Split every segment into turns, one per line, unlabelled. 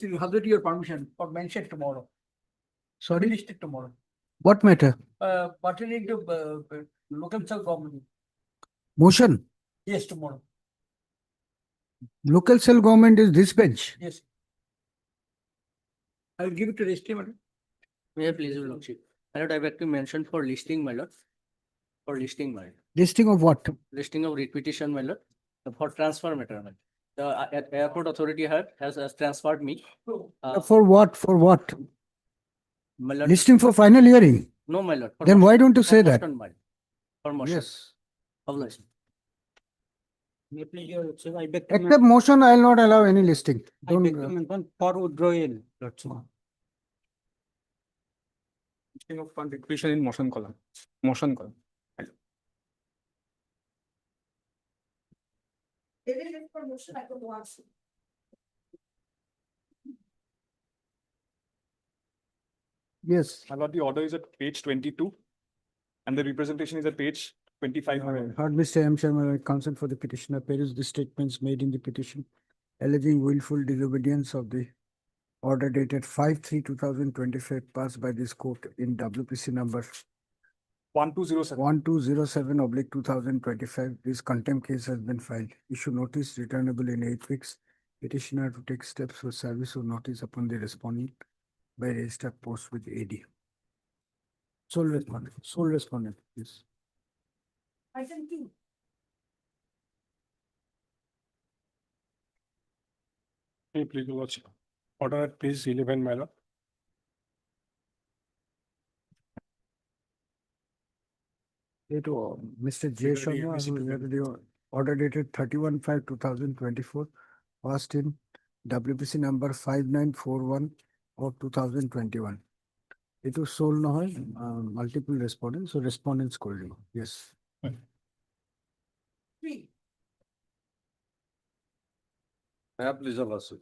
to hazard your permission for mention tomorrow.
Sorry,
List it tomorrow.
what matter?
Pertaining to local self government.
Motion.
Yes, tomorrow.
Local cell government is this bench.
Yes. I will give it to the estimator.
May I please, Your Lordship? My lord, I beg to mention for listing, my lord. For listing, my lord.
Listing of what?
Listing of repetition, my lord. For transfer matter, my lord. The airport authority has transferred me.
For what? For what?
My lord,
Listing for final hearing.
no, my lord. For
Then
motion-
why don't you
for
say that?
motion, my lord. For motion.
Yes.
Obligation.
May I please, Your Lordship, I beg to
Except motion, I will not allow any listing.
I beg to
Don't.
mention for withdrawal, Lordship.
Listing of fund requisition in motion column. Motion column.
Even if for motion, I could watch.
Yes.
My lord, the order is at page 22 and the representation is at page 25. my lord.
Heard Mr. M. Sharma, I counsel for the petitioner, peruse the statements made in the petition alleging willful disobedience of the order dated 5/3/2025 passed by this court in WPC number
1207.
1207/2025. This contempt case has been filed. Issue notice returnable in 8 weeks. Petitioner to take steps for service of notice upon the respondent by register post with AD. Sole respondent, yes.
Item two.
Hey, please, Your Lordship. Order at page 11, my lord.
Mr. J.
Regarding
Sharma,
admissible
who read the order dated 31/5/2024, passed in WPC number 5941 of 2021. It was sold now, multiple respondents, so respondents called you. Yes.
Three.
Please, Your Lordship.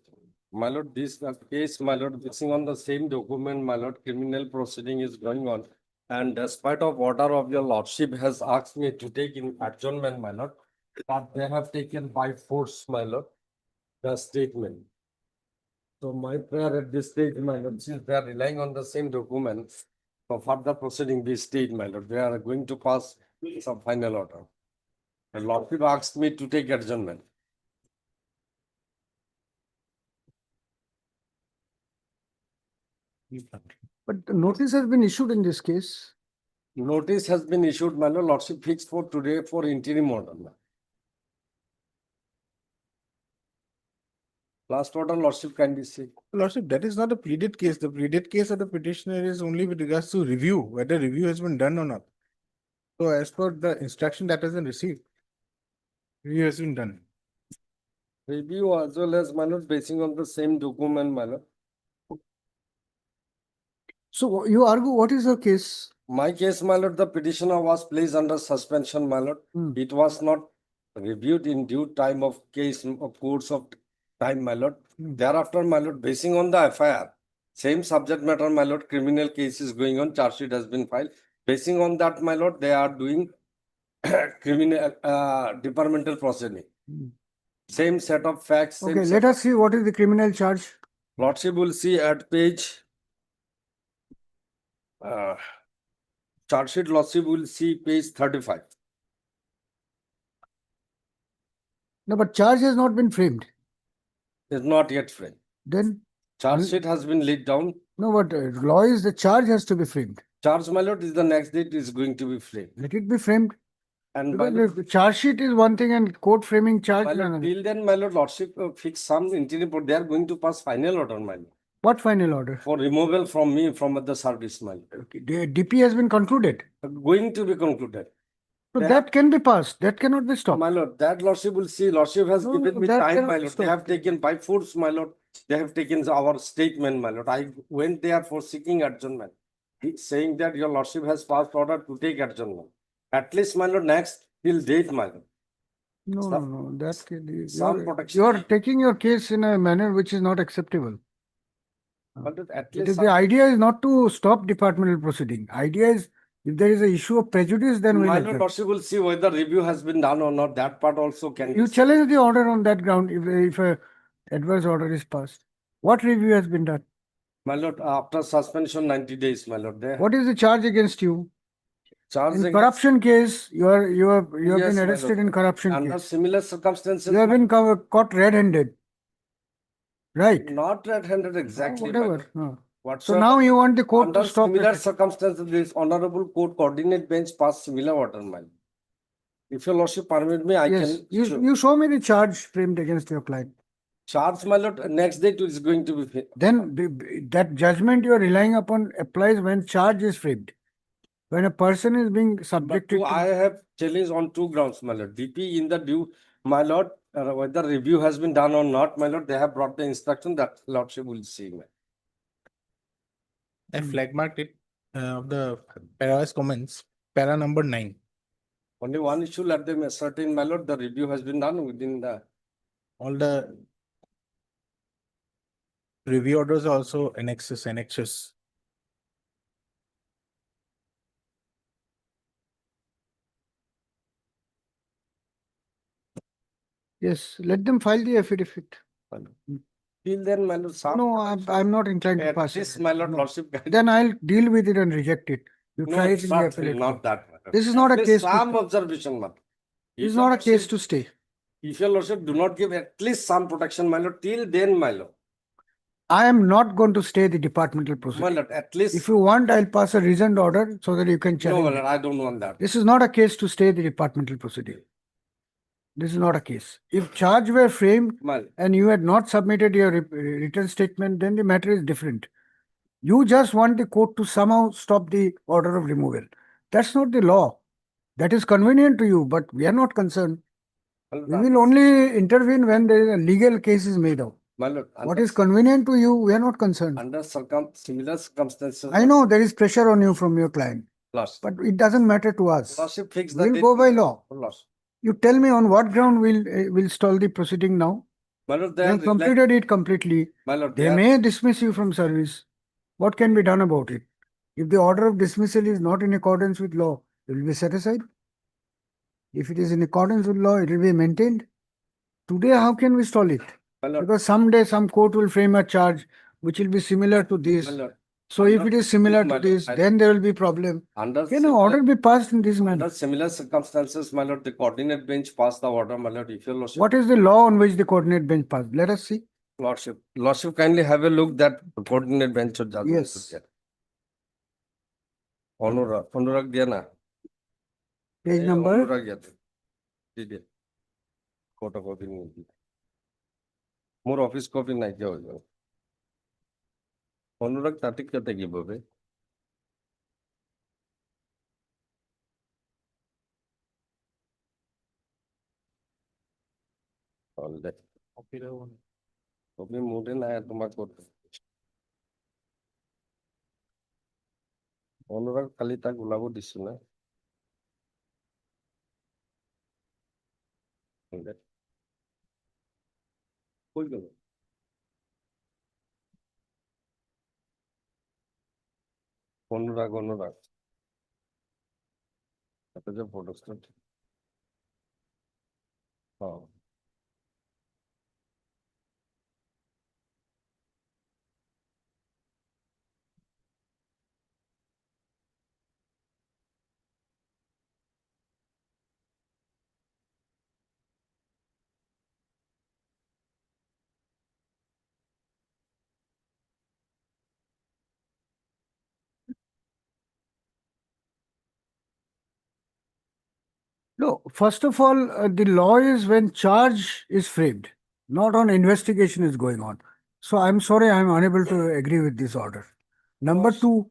My lord, this case, my lord, basing on the same document, my lord, criminal proceeding is going on. And despite of order of your lordship has asked me to take in adjournment, my lord, but they have taken by force, my lord, the statement. So my prayer at this stage, my lord, since they are relying on the same document for further proceeding this stage, my lord, they are going to pass some final order. The lordship asked me to take adjournment.
But the notice has been issued in this case.
Notice has been issued, my lord, lordship fixed for today for interim order. Last order, lordship can be seen.
Lordship, that is not a pleaded case. The pleaded case of the petitioner is only with regards to review, whether review has been done or not. So as per the instruction that has been received, review has been done.
Review as well as, my lord, basing on the same document, my lord.
So you argue, what is the case?
My case, my lord, the petitioner was placed under suspension, my lord.
Hmm.
It was not reviewed in due time of case of course of time, my lord.
Hmm.
Thereafter, my lord, basing on the FIR, same subject matter, my lord, criminal case is going on, charge sheet has been filed. Basing on that, my lord, they are doing criminal departmental proceeding.
Hmm.
Same set of facts. Same
Okay,
set
let us see what is the criminal charge.
Lordship will see at page charge sheet, lordship will see page 35.
No, but charge has not been framed.
Is not yet framed.
Then,
Charge
Hmm.
sheet has been laid down.
no, but law is the charge has to be framed.
Charge, my lord, is the next date is going to be framed.
Let it be framed.
And my
Because
lord,
if the charge sheet is one thing and court framing charge
my
is
lord,
another.
till then, my lord, lordship fix some interim, but they are going to pass final order, my lord,
What final order?
for removal from me from the service, my lord.
Okay, the DP has been concluded.
Going to be concluded.
So
They
that can be passed. That cannot be stopped.
My lord, that lordship will see. Lordship has
No,
given
no,
me
that
time,
cannot
my
be
lord. They
stopped.
have taken by force, my lord. They have taken our statement, my lord. I went there for seeking adjournment. Saying that your lordship has passed order to take adjournment. At least, my lord, next till date, my lord.
No,
Some-
no, no, that can,
some protection.
you are taking your case in a manner which is not acceptable.
My lord, at
It
least
is, the idea is not to stop departmental proceeding. Idea is, if there is an issue of prejudice, then we'll
my lord,
accept.
lordship will see whether review has been done or not. That part also can be
You
seen.
challenge the order on that ground if a adverse order is passed. What review has been done?
My lord, after suspension 90 days, my lord, they
What is the charge against you?
charged
In
against-
corruption case, you have
Yes,
been
my
arrested
lord.
in corruption
Under
case.
similar circumstances.
You have
my-
been caught red-handed. Right?
Not red-handed exactly. my
Whatever.
lord.
huh. So
Whatsoever.
now you want the court
Under
to stop
similar
it.
circumstances, this honorable court coordinate bench passed similar order, my lord. If your lordship permit me, I
Yes,
can
you show me the charge framed against your client.
charge, my lord. Next day it is going to be.
Then that judgment you are relying upon applies when charge is framed. When a person is being
But
subjected
I
to,
have challenged on two grounds, my lord. DP in the due, my lord, whether review has been done or not, my lord, they have brought the instruction that lordship will see, my.
I flag marked it, of the paras comments, para number 9.
Only one issue, let them ascertain, my lord, the review has been done within the.
All the review orders are also annexes.
yes, let them file the affidavit.
Till then, my lord, some.
No, I'm not inclined to
At
pass
least,
it.
my lord,
No.
lordship. can-
Then I'll deal with it and reject it. You
No,
try it
it's
in the
not,
appellate
not
court.
that. my lord.
This is not a
At least
case to
some
stay.
observation, my lord.
This
If
is
your
not a case
lordship-
to stay.
If your lordship do not give at least some protection, my lord, till then, my lord.
I am not going to stay the departmental
My
proceeding.
lord, at least.
If you want, I'll pass a reasoned order so that you can
No, my
challenge
lord,
it.
I don't want that.
This is not a case to stay the departmental proceeding. This is not a case. If charge were framed
My lord.
and you had not submitted your written statement, then the matter is different. You just want the court to somehow stop the order of removal. That's not the law. That is convenient to you, but we are not concerned.
My lord,
We will only intervene when there is a legal case is made out.
my lord,
What
under-
is convenient to you, we are not concerned.
Under similar circumstances.
I know there is pressure on you from your client,
Lost.
but it doesn't matter to us.
Lordship fix the
We'll
date.
go by law.
Lost.
You tell me on what ground we'll stall the proceeding now.
My lord,
They
they
have
are
completed it completely.
My lord,
They may dismiss you from service. What can be done about it? If the order of dismissal is not in accordance with law, it will be set aside. If it is in accordance with law, it will be maintained. Today, how can we stall it?
My lord,
Because someday some court will frame a charge which will be similar to this.
my lord,
So if it is similar
my
to
lord,
this,
I-
then there will be problem.
under
Can an order
similar,
be passed in this manner?
under similar circumstances, my lord, the coordinate bench passed the order, my lord, if your lordship.
What is the law on which the coordinate bench passed? Let us see.
Lordship kindly have a look that coordinate bench of judgment.
Yes.
Anurag diya na.
Page number,
Anurag diya. Diya. Photocopy नहीं दी. More office copy नहीं क्या होगा. অনুরাগ তারিখ কত কিভাবে? Already copy মোডে না তোমার করতে অনুরাগ খালি তাক ওলাব দিছো না কই গেল অনুরাগ এটা যে ফটো স্টেট হ্যাঁ
no, first of all, the law is when charge is framed, not on investigation is going on. So I'm sorry, I'm unable to agree with this order. Number two,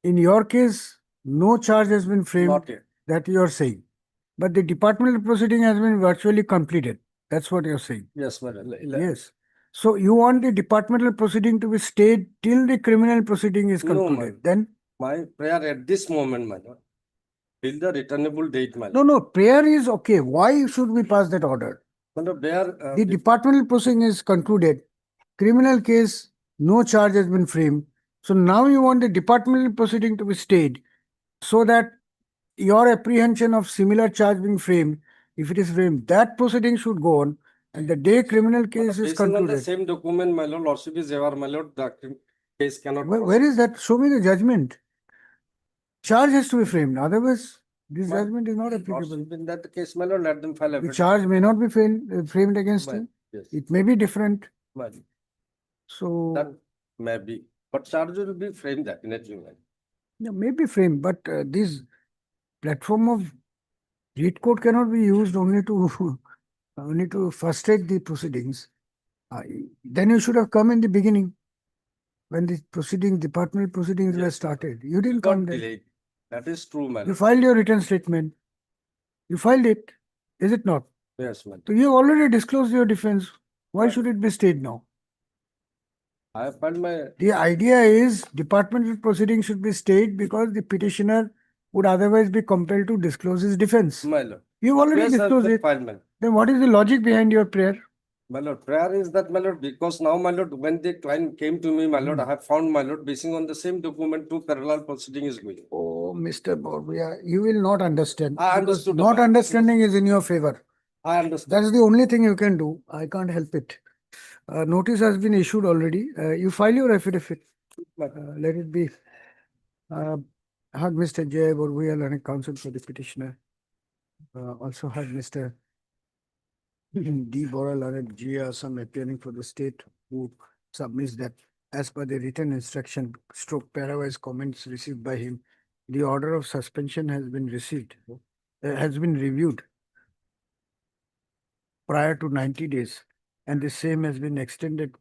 in your case, no charge has been framed
not yet.
that you are saying. But the departmental proceeding has been virtually completed. That's what you're saying.
Yes, madam.
Yes. So you want the departmental proceeding to be stayed till the criminal proceeding is
No,
concluded.
ma'am.
Then,
My prayer at this moment, my lord, till the returnable date, my lord.
no, prayer is okay. Why should we pass that order?
My lord, there,
The departmental proceeding is concluded. Criminal case, no charge has been framed. So now you want the departmental proceeding to be stayed so that your apprehension of similar charge being framed, if it is framed, that proceeding should go on. And the day criminal case is
Basing on the
concluded.
same document, my lord, lordship is ever, my lord, the case cannot.
Where is that? Show me the judgment. Charge has to be framed, otherwise this
My
judgment is not applicable.
Lordship, in that case, my lord, let them file
The
affidavit.
charge may not be framed against
Well,
him.
Yes,
It may be different.
well,
So
that may be, but charge will be framed definitely. Well.
yeah, may be framed, but this platform of read code cannot be used only to only to frustrate the proceedings. Then you should have come in the beginning when the departmental proceedings were
Yes,
started. You didn't
Got
come then.
delayed. That is true, my
You
lord.
filed your written statement. You filed it, is it not?
Yes, my lord.
So you have already disclosed your defense. Why
Right.
should it be stayed now?
I have filed my,
The idea is departmental proceedings should be stayed because the petitioner would otherwise be compelled to disclose his defense.
my lord.
You've already
Yes, I have
disclosed it.
filed, my lord.
Then what is the logic behind your prayer?
My lord, prayer is that, my lord, because now, my lord, when the client came to me, my lord, I have found, my lord, basing on the same document, two parallel proceeding is going.
Oh, Mr. Borbia, you will not understand.
I
because
understood,
Not
sir.
understanding is in your favor.
I understand.
That's the only thing you can do. I can't help it. Notice has been issued already. You file your affidavit. Let it be. Had Mr. J. Borbia and counsel for the petitioner. Also had Mr. D. Boral and G. Assam appearing for the state who submits that as per the written instruction stroke parawise comments received by him, the order of suspension has been has been reviewed prior to 90 days and the same has been extended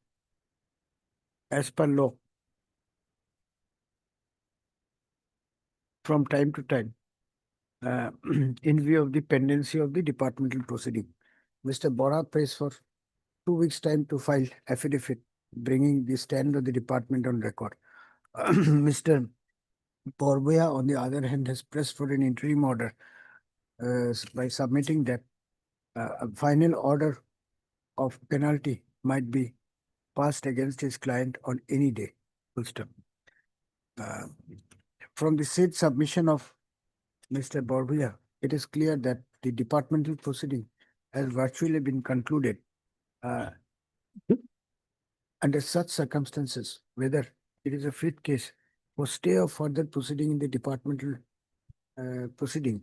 as per law from time to time in view of the pendency of the departmental proceeding. Mr. Bora prays for 2 weeks' time to file affidavit, bringing the stand of the department on record. Mr. Borbia, on the other hand, has pressed for an interim order by submitting that a final order of penalty might be passed against his client on any day. Full stop. From the said submission of Mr. Borbia, it is clear that the departmental proceeding has virtually been concluded. Under such circumstances, whether it is a fit case for stay of further proceeding in the departmental proceeding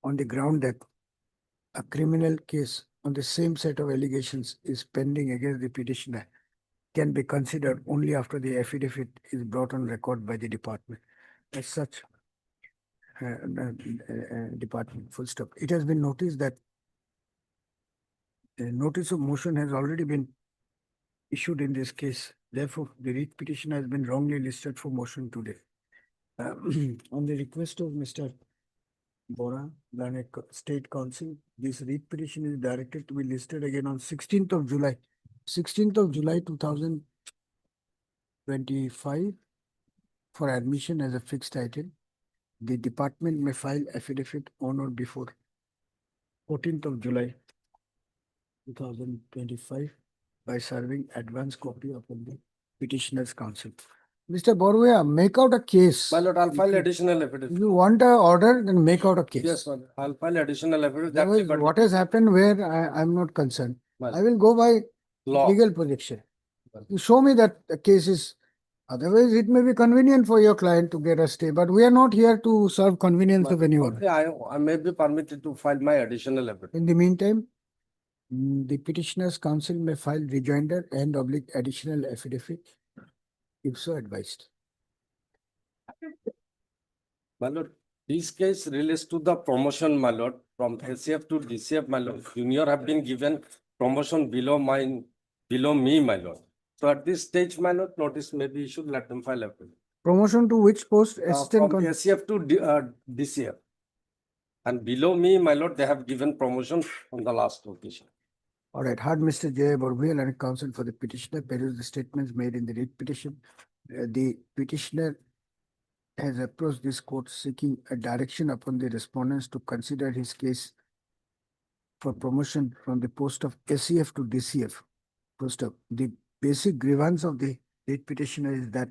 on the ground that a criminal case on the same set of allegations is pending against the petitioner can be considered only after the affidavit is brought on record by the department. As such, department, full stop. It has been noticed that a notice of motion has already been issued in this case. Therefore, the writ petition has been wrongly listed for motion today. On the request of Mr. Bora, Learned State Council, this writ petition is directed to be listed again on 16th of July. 16th of July 2025 for admission as a fixed item. The department may file affidavit on or before 14th of July 2025 by serving advance copy upon the petitioner's counsel. Mr. Borbia, make out a case.
My lord, I'll file
If you-
additional
If
affidavit.
you want a order, then make out a case.
Yes, my lord. I'll file additional affidavit. That's
Otherwise,
about
what has happened where I'm not concerned.
Well,
I will go by
law.
legal projection.
Well.
You show me that the case is, otherwise it may be convenient for your client to get a stay, but we are not here to serve convenience of anyone.
Okay, I may be permitted to file my additional affidavit.
In the meantime, the petitioner's counsel may file rejoinder and oblique additional affidavit if so advised.
My lord, this case relates to the promotion, my lord, from ACF to DCF, my lord. Junior have been given promotion below me, my lord. So at this stage, my lord, notice maybe you should let them file affidavit.
Promotion to which post?
From
Assistant
ACF to DCF. And below me, my lord, they have given promotion on the last occasion.
All right, had Mr. J. Borbia and counsel for the petitioner peruse the statements made in the writ petition. The petitioner has approached this court seeking a direction upon the respondents to consider his case for promotion from the post of ACF to DCF. First up, the basic grievance of the writ petitioner is that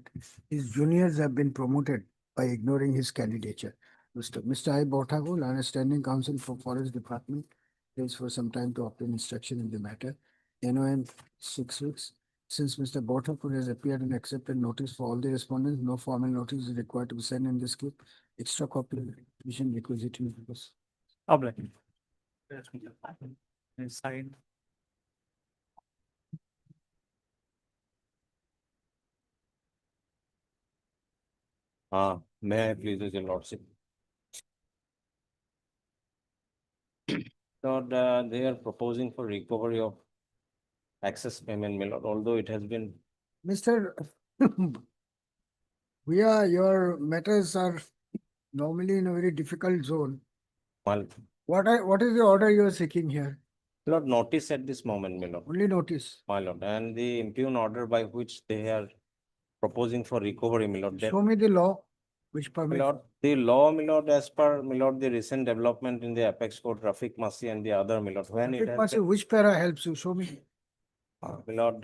his juniors have been promoted by ignoring his candidature. Mr. I. Bothagul, understanding counsel for Forest Department, Pays for some time to obtain instruction in the matter. NOM 6 weeks. Since Mr. Botapur has appeared and accepted notice for all the respondents, no formal notice is required to be sent in this case. Extra copy of the petition requisite in purpose.
Obligation. Signed.
May I please, your lordship? So they are proposing for recovery of excess payment, my lord, although it has been,
Mr. Your matters are normally in a very difficult zone.
well,
What is the order you are seeking here?
not notice at this moment, my lord.
Only notice.
My lord, and the impugn order by which they are proposing for recovery, my lord. That,
Show me the law which
my
permits.
lord, the law, my lord, as per, my lord, the recent development in the apex code, traffic mercy and the other, my lord, when it has been,
Which para helps you? Show me.
my lord,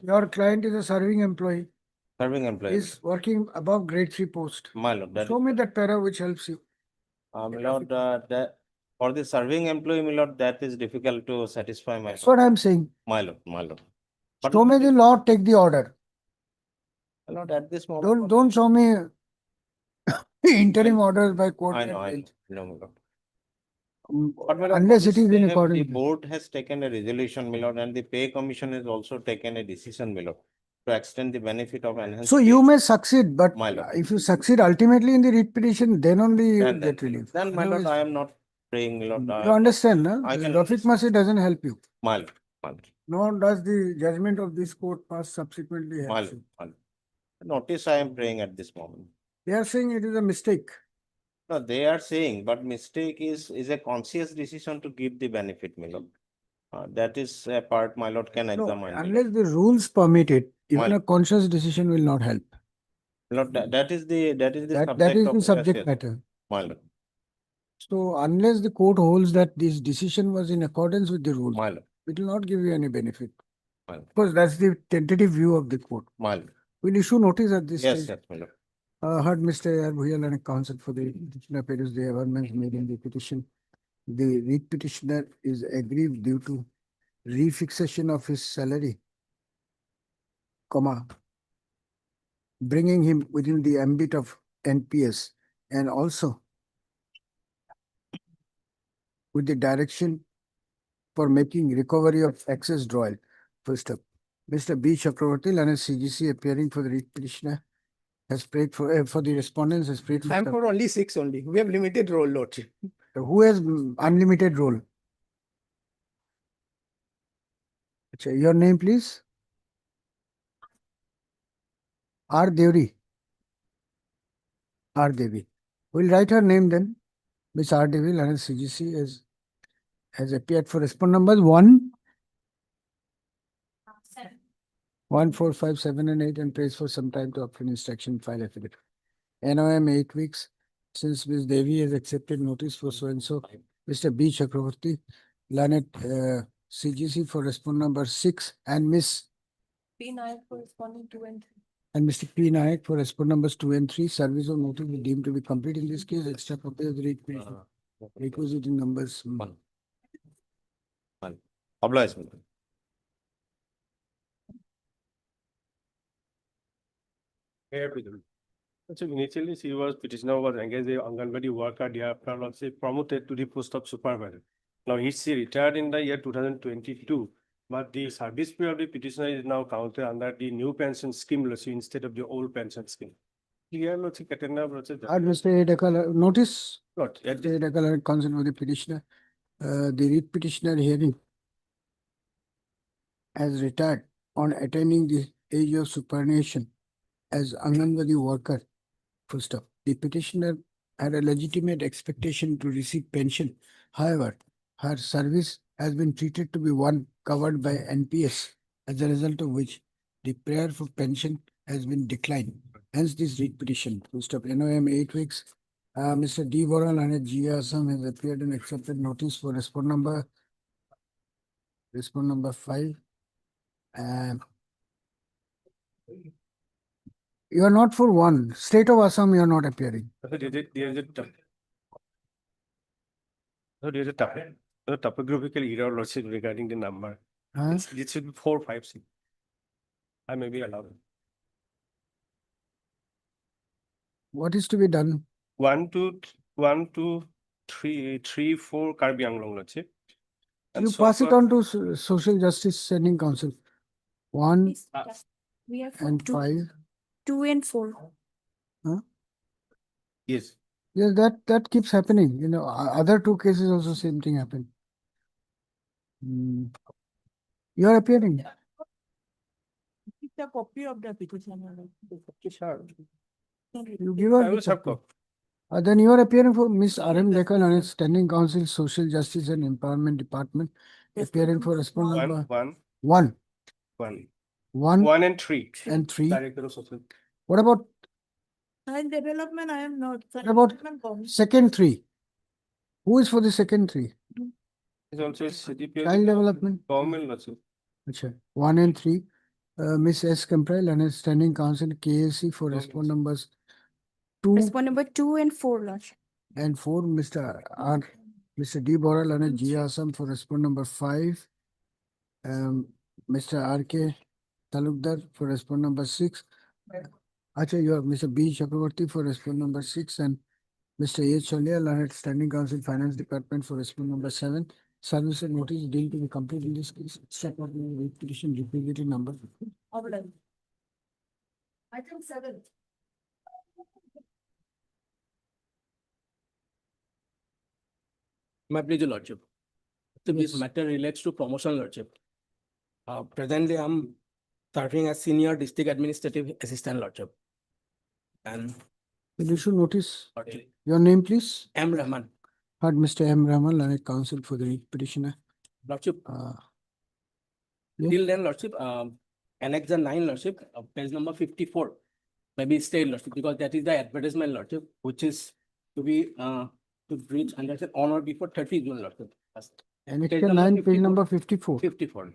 Your client is a serving employee.
serving employee,
Is working above grade 3 post.
my lord, that,
Show me that para which helps you.
my lord, that, for the serving employee, my lord, that is difficult to satisfy, my
That's
lord,
what I'm saying.
my lord, my lord. But
Show me the law, take the order.
my lord, at this moment.
Don't show me interim orders by court.
I
and
know, I know,
bench.
no, my lord.
Um,
But my lord,
Unless it is
they
in
have-
accordance.
The
with-
board has taken a resolution, my lord, and the pay commission has also taken a decision, my lord, to extend the benefit of enhanced.
So you may succeed, but
My lord.
if you succeed ultimately in the writ petition, then only you will
Then-
get relief.
Then, my lord,
Otherwise-
I am not praying, my lord.
You understand, no?
I can
Rafik Mercy doesn't help you.
My lord, my lord,
Nor does the judgment of this court pass subsequently
my
help
lord,
you.
my lord. Notice I am praying at this moment.
They are saying it is a mistake.
No, they are saying, but mistake is a conscious decision to give the benefit, my lord. That is a part my lord can
No,
examine. my lord.
unless the rules permit it, even
My-
a conscious decision will not help.
My lord, that is the
That is
subject
the
of.
subject
yes,
matter.
My lord,
So unless the court holds that this decision was in accordance with the rules,
my lord,
it will not give you any benefit.
my lord,
Because that's the tentative view of the court.
my lord.
We'll issue notice at this
Yes,
stage.
yes, my lord.
Heard Mr. A.R. Bhuyal and counsel for the petitioner pays the amendments made in the petition. The writ petitioner is aggrieved due to refixation of his salary, comma, bringing him within the ambit of NPS and also with the direction for making recovery of excess drawal. First up, Mr. B. Chakravarti, and CGC appearing for the writ petitioner has prayed for the respondents has prayed for.
I'm for only 6 only. We have limited role, Lordship.
Who has unlimited role? Acha, your name, please. R. Devi. R. Devi. We'll write her name then. Miss R. Devi, and CGC has appeared for respond numbers 1, 1, 4, 5, 7, and 8 and prays for some time to obtain instruction file affidavit. NOM 8 weeks since Ms. Devi has accepted notice for so and so. Mr. B. Chakravarti, Lanet CGC for respond number 6 and Miss
P9 corresponding 2 and 3.
and Mr. P. Nayak for respond numbers 2 and 3. Service of notice is deemed to be complete in this case. Extra copy of the requisite in numbers.
One. Oblige, my lord.
So initially, petitioner was engaged as Anganwadi worker, thereafter also promoted to the post of supervisor. Now she retired in the year 2022, but the service period of the petitioner is now counted under the new pension scheme instead of the old pension scheme. Clear, Lordship, Katana, Lordship.
Mr. Edakala, notice.
Not,
Mr. Edakala, consent with the petitioner. The writ petitioner hearing has retired on attaining the age of superannuation as Anganwadi worker. Full stop. The petitioner had a legitimate expectation to receive pension. However, her service has been treated to be one covered by NPS, as a result of which the prayer for pension has been declined. Hence this writ petition. Full stop. NOM 8 weeks. Mr. D. Boral and G. Assam has appeared and accepted notice for respond number 5. You are not for 1. State of Assam, you are not appearing.
So there's a The topographical error lordship regarding the number.
Huh?
It should be 456. I may be allowed.
What is to be done?
1, 2, 3, 4 Karbi Anglong lordship. And
You
so
pass it
far-
on to Social Justice Standing Council. 1
Yes, we have
and 5.
2 and 4.
Yes.
Yes, that keeps happening. You know, other two cases also same thing happened. You are appearing.
It's a copy of the petition.
You give her
I will
the
have
copy.
copy.
Then you are appearing for Miss R.M. Dekal on its Standing Council, Social Justice and Empowerment Department, appearing for respondent number
1,
1,
1.
1
1 and 3.
and 3.
Director of Social.
What about
And development, I am not.
about
Development commission.
second 3? Who is for the second 3?
Is also CDP.
Child development.
Government lordship.
Acha. 1 and 3. Miss S. Comprel and its Standing Council, KAC for
Okay.
respondent numbers 2
Respond number 2 and 4, Lordship.
and 4. Mr. D. Boral and G. Assam for respondent number 5. Mr. R.K. Talukdar for respondent number 6. Acha, you have Mr. B. Chakravarti for respondent number 6 and Mr. A. Cholya, Learned Standing Council Finance Department for respondent number 7. Service and notice deemed to be complete in this case. Check out the petition representative number.
I think 7.
My pleasure, Lordship. So this
Yes.
matter relates to promotion, Lordship.
Presently, I'm serving as Senior District Administrative Assistant, Lordship. And
Will issue notice.
Lordship.
Your name, please.
M. Rahman.
Heard Mr. M. Raman, Learned Counsel for the petitioner.
Lordship,
Yeah.
till then, Lordship, Annexure 9, Lordship, page number 54. Maybe stay, Lordship, because that is the advertisement, Lordship, which is to be, to reach under on or before 30 June, Lordship.
Annexure
number
9, page
54.
number 54.
54.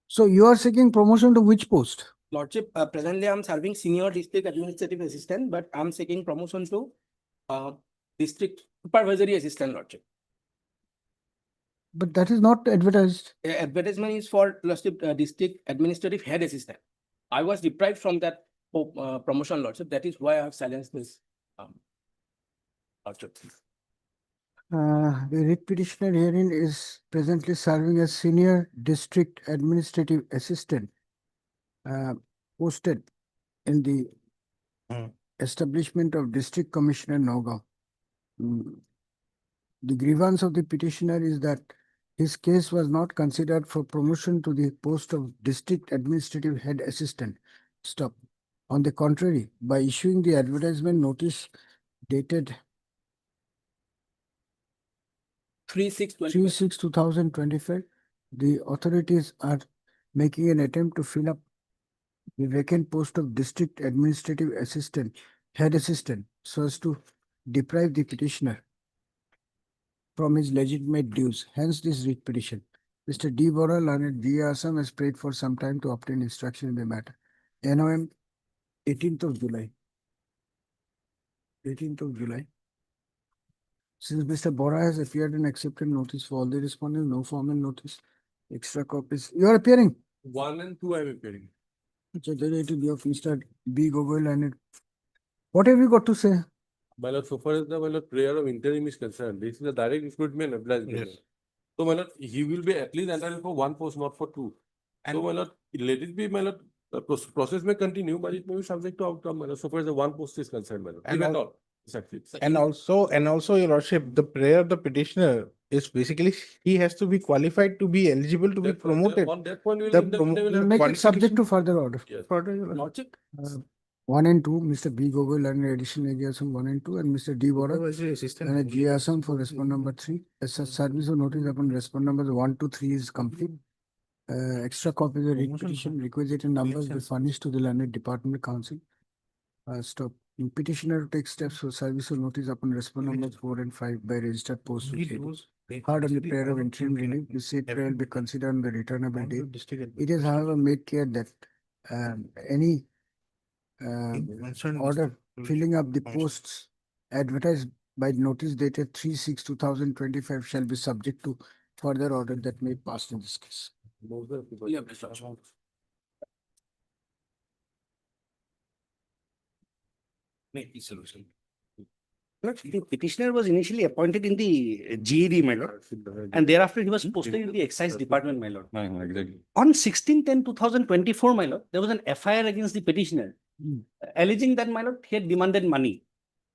So you are seeking promotion to which post?
Lordship, presently I'm serving Senior District Administrative Assistant, but I'm seeking promotion to District Supervisory Assistant, Lordship.
But that is not advertised.
Advertisement is for Lordship, District Administrative Head Assistant. I was deprived from that promotion, Lordship. That is why I have silenced this. Lordship.
The writ petitioner herein is presently serving as Senior District Administrative Assistant, posted in the establishment of District Commissioner Nagaon. The grievance of the petitioner is that his case was not considered for promotion to the post of District Administrative Head Assistant. Stop. On the contrary, by issuing the advertisement notice dated 3/6/2025, the authorities are making an attempt to fill up the vacant post of District Administrative Assistant, Head Assistant, so as to deprive the petitioner from his legitimate dues. Hence this writ petition. Mr. D. Boral and G. Assam has prayed for some time to obtain instruction in the matter. NOM 18th of July. 18th of July. Since Mr. Bora has appeared and accepted notice for all the respondents, no formal notice, extra copies. You are appearing.
1 and 2 I am appearing.
So there it will be of Mr. B. Gogol and what have you got to say?
My lord, so far as the prayer of interim is concerned, this is a direct recruitment applies.
Yes.
So my lord, he will be at least entitled for 1 post, not for 2. So my lord, let it be, my lord, the process may continue, but it may be subject to outcome, my lord, so far as the 1 post is concerned, my lord.
And
If at
al-
all, succeeds.
And also, your lordship, the prayer of the petitioner is basically, he has to be qualified to be eligible to be
That-
promoted.
On that point, we
The
will
promo-
definitely.
Make it subject to further order.
Yes.
Lordship,
1 and 2, Mr. B. Gogol and additional areas 1 and 2, and Mr. D. Bora
Supervisory assistant.
and G. Assam for respond number 3. As such, service of notice upon respond numbers 1 to 3 is complete. Extra copies of writ
Promotion,
petition requisite in numbers will
Election.
furnished to the Learned Departmental Council. Stop. Petitioner takes steps for service of notice upon response numbers 4 and 5 by registered post. Third, on the prayer of interim relief, the said prayer will be considered on the returnable date. It is however made clear that any order filling up the posts advertised by notice dated 3/6/2025 shall be subject to further order that may pass in this case.
Yeah, Mr. Ashok. Make the solution.
Look, the petitioner was initially appointed in the GED, my lord, and thereafter he was posted in the excise department, my lord.
Exactly.
On 16/10/2024, my lord, there was an FIR against the petitioner alleging that, my lord, he had demanded money.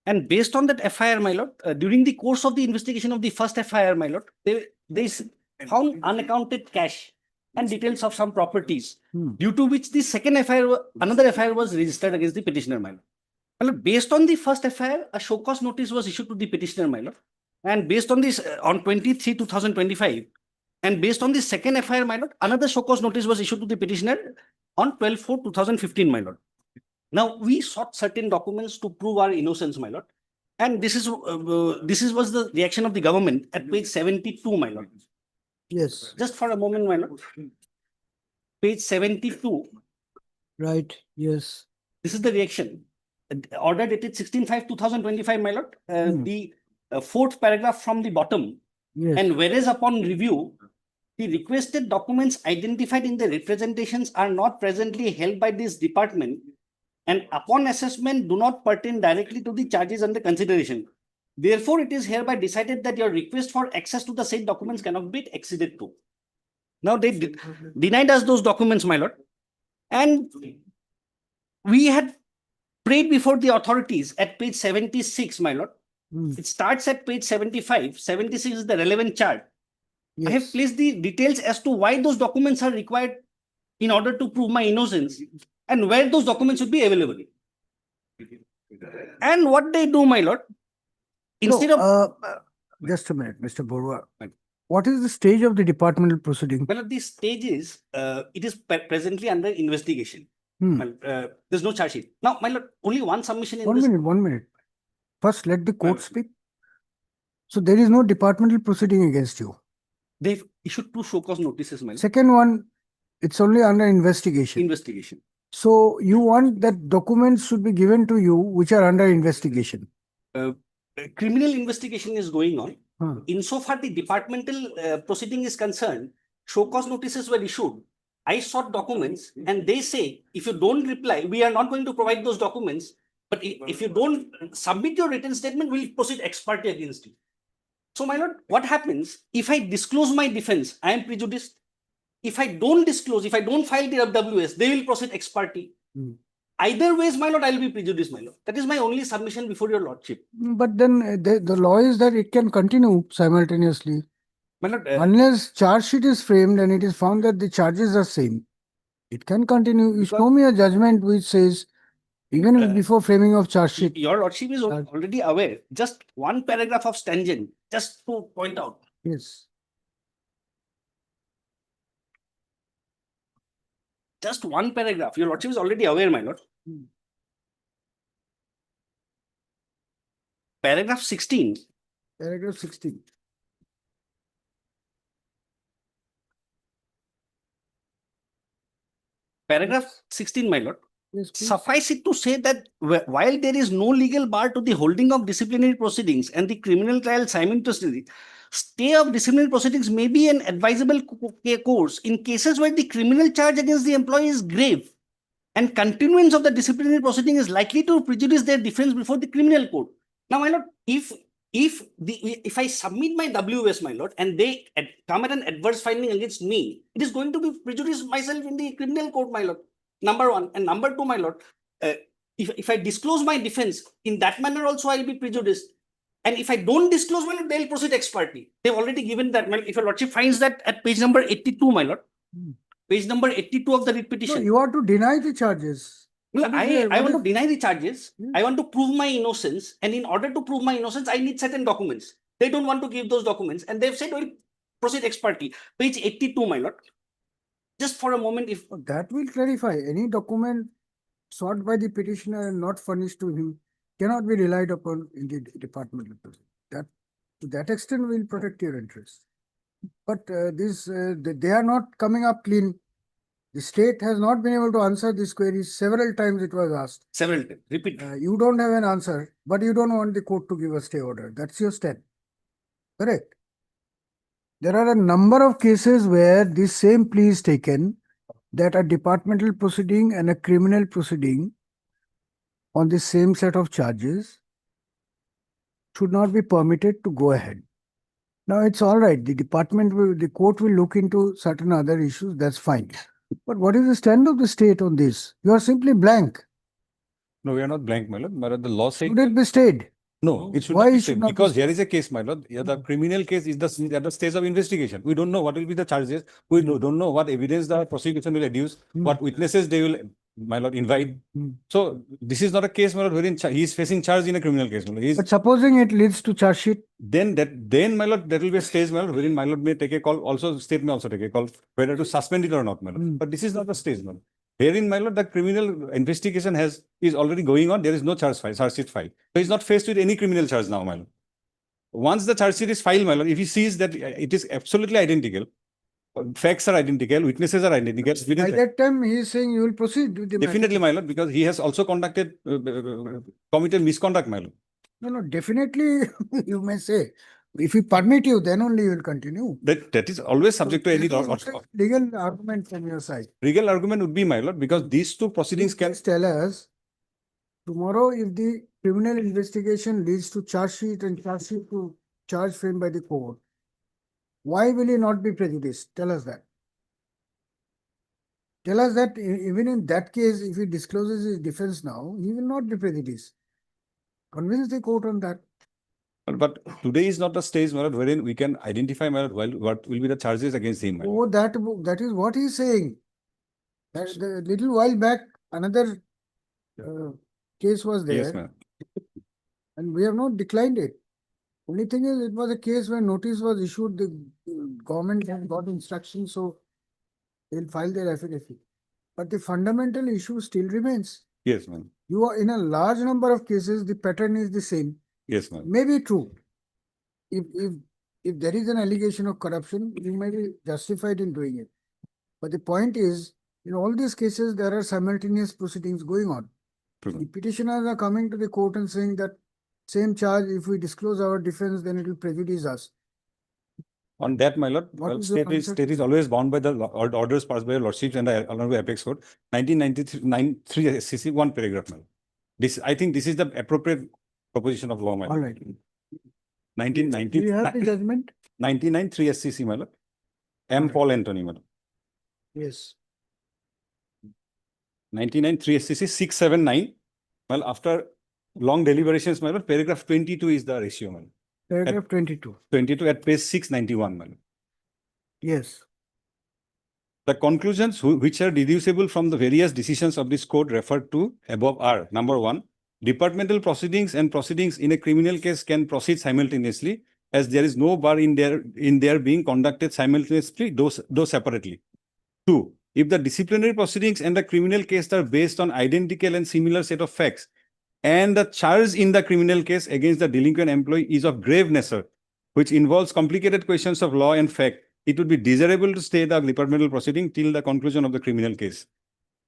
And based on that FIR, my lord, during the course of the investigation of the first FIR, my lord, they found unaccounted cash and details of some properties, due to which the second another FIR was registered against the petitioner, my lord. My lord, based on the first FIR, a show cause notice was issued to the petitioner, my lord. And based on this, on 23/2025, and based on the second FIR, my lord, another show cause notice was issued to the petitioner on 12/4/2015, my lord. Now, we sought certain documents to prove our innocence, my lord. And this was the reaction of the government at page 72, my lord.
Yes,
Just for a moment, my lord. Page 72,
right, yes.
this is the reaction. Order dated 16/5/2025, my lord. The fourth paragraph from the bottom.
Yes.
And whereas upon review, the requested documents identified in the representations are not presently held by this department, and upon assessment do not pertain directly to the charges under consideration. Therefore, it is hereby decided that your request for access to the said documents cannot be acceded to. Now, they denied us those documents, my lord. And we had prayed before the authorities at page 76, my lord. It starts at page 75. 76 is the relevant chart. I have
Yes.
placed the details as to why those documents are required in order to prove my innocence and where those documents should be available. And what they do, my lord, instead
So,
of
just a minute, Mr. Borua. What is the stage of the departmental proceeding?
well, at this stage is it is presently under investigation.
Hmm.
Well, there's no charge sheet. Now, my lord, only one submission in
1
this.
minute, 1 minute. First, let the court speak. So there is no departmental proceeding against you.
They've issued two show cause notices, my lord.
Second one, it's only under investigation.
Investigation.
So you want that documents should be given to you which are under investigation.
Criminal investigation is going on.
Huh.
Insofar the departmental proceeding is concerned, show cause notices were issued. I sought documents and they say, if you don't reply, we are not going to provide those documents. But if you don't submit your written statement, we'll proceed ex parte against you. So, my lord, what happens if I disclose my defense? I am prejudiced. If I don't disclose, if I don't file the WS, they will proceed ex parte. Either ways, my lord, I will be prejudiced, my lord. That is my only submission before your lordship.
But then the law is that it can continue simultaneously.
My lord,
Unless charge sheet is framed and it is found that the charges are same, it can continue. You show me a judgment which says, even before framing of charge sheet.
your lordship is already aware. Just one paragraph of stringent, just to point out.
Yes.
Just one paragraph. Your lordship is already aware, my lord. Paragraph 16.
Paragraph 16.
Paragraph 16, my lord.
Yes, please.
Suffice it to say that while there is no legal bar to the holding of disciplinary proceedings and the criminal trial simultaneously, stay of disciplinary proceedings may be an advisable course in cases where the criminal charge against the employee is grave and continuance of the disciplinary proceeding is likely to prejudice their defense before the criminal court. Now, my lord, if I submit my WS, my lord, and they come at an adverse finding against me, it is going to be prejudice myself in the criminal court, my lord. Number one. And number two, my lord, if I disclose my defense, in that manner also I'll be prejudiced. And if I don't disclose, my lord, they'll proceed ex parte. They've already given that. If your lordship finds that at page number 82, my lord, page number 82 of the writ petition.
No, you are to deny the charges.
No, I want to deny the charges. I want to prove my innocence. And in order to prove my innocence, I need certain documents. They don't want to give those documents. And they've said, we'll proceed ex parte. Page 82, my lord. Just for a moment, if
That will clarify any document sought by the petitioner and not furnished to him cannot be relied upon in the departmental proceeding. That, to that extent, will protect your interests. But they are not coming up clean. The state has not been able to answer this query. Several times it was asked.
Several times, repeat.
You don't have an answer, but you don't want the court to give a stay order. That's your stand. Correct. There are a number of cases where this same plea is taken, that a departmental proceeding and a criminal proceeding on the same set of charges should not be permitted to go ahead. Now it's all right. The court will look into certain other issues. That's fine. But what is the stand of the state on this? You are simply blank.
No, we are not blank, my lord. My lord, the law says.
Should it be stayed?
No, it should
Why
not be
it should
stayed,
not be
because
stayed?
here is a case, my lord. Yeah, the criminal case is at the stage of investigation. We don't know what will be the charges. We don't know what evidence the prosecution will adduce, what witnesses they will, my lord, invite. So this is not a case, my lord, wherein he is facing charge in a criminal case. My lord.
But supposing it leads to charge sheet,
Then my lord, that will be a stage, my lord, wherein my lord may take a call. Also, state may also take a call whether to suspend it or not, my lord. But this is not the stage, my lord. Herein, my lord, the criminal investigation is already going on. There is no charge sheet filed. So he's not faced with any criminal charge now, my lord. Once the charge sheet is filed, my lord, if he sees that it is absolutely identical, facts are identical, witnesses are identical.
by that time he is saying you will proceed with the matter.
Definitely, my lord, because he has also committed misconduct, my lord.
No, definitely you may say. If we permit you, then only you will continue.
That is always subject to any
This is a legal argument from your side.
legal argument would be, my lord, because these two proceedings can.
Please tell us, tomorrow if the criminal investigation leads to charge sheet and charge sheet to charge framed by the court, why will he not be prejudiced? Tell us that. Tell us that even in that case, if he discloses his defense now, he will not be prejudiced. Convince the court on that.
But today is not the stage, my lord, wherein we can identify, my lord, what will be the charges against him, my lord.
Oh, that is what he is saying. That the little while back, another case was there.
Yes, ma'am.
And we have not declined it. Only thing is, it was a case where notice was issued, the government has got instructions, so they'll file their affidavit. But the fundamental issue still remains.
Yes, ma'am.
You are in a large number of cases, the pattern is the same.
Yes, ma'am.
May be true. If there is an allegation of corruption, you may be justified in doing it. But the point is, in all these cases, there are simultaneous proceedings going on.
True.
The petitioners are coming to the court and saying that same charge, if we disclose our defense, then it will prejudice us.
On that, my lord,
What
well,
is your answer?
state is always bound by the orders passed by your lordships and the Honorable Apex Court. 1993 SCC 1 paragraph, my lord. I think this is the appropriate proposition of law, my
All
lord.
right.
1990.
Do you have the judgment?
99 SCC, my lord. M. Paul Anthony, my lord.
Yes.
99 SCC 679. Well, after long deliberations, my lord, paragraph 22 is the ratio, my lord.
Paragraph 22.
22 at page 691, my lord.
Yes.
The conclusions which are deducible from the various decisions of this court referred to above are: number one, departmental proceedings and proceedings in a criminal case can proceed simultaneously, as there is no bar in their being conducted simultaneously, though separately. Two, if the disciplinary proceedings and the criminal case are based on identical and similar set of facts, and the charge in the criminal case against the delinquent employee is of grave nature, which involves complicated questions of law and fact, it would be desirable to stay the departmental proceeding till the conclusion of the criminal case.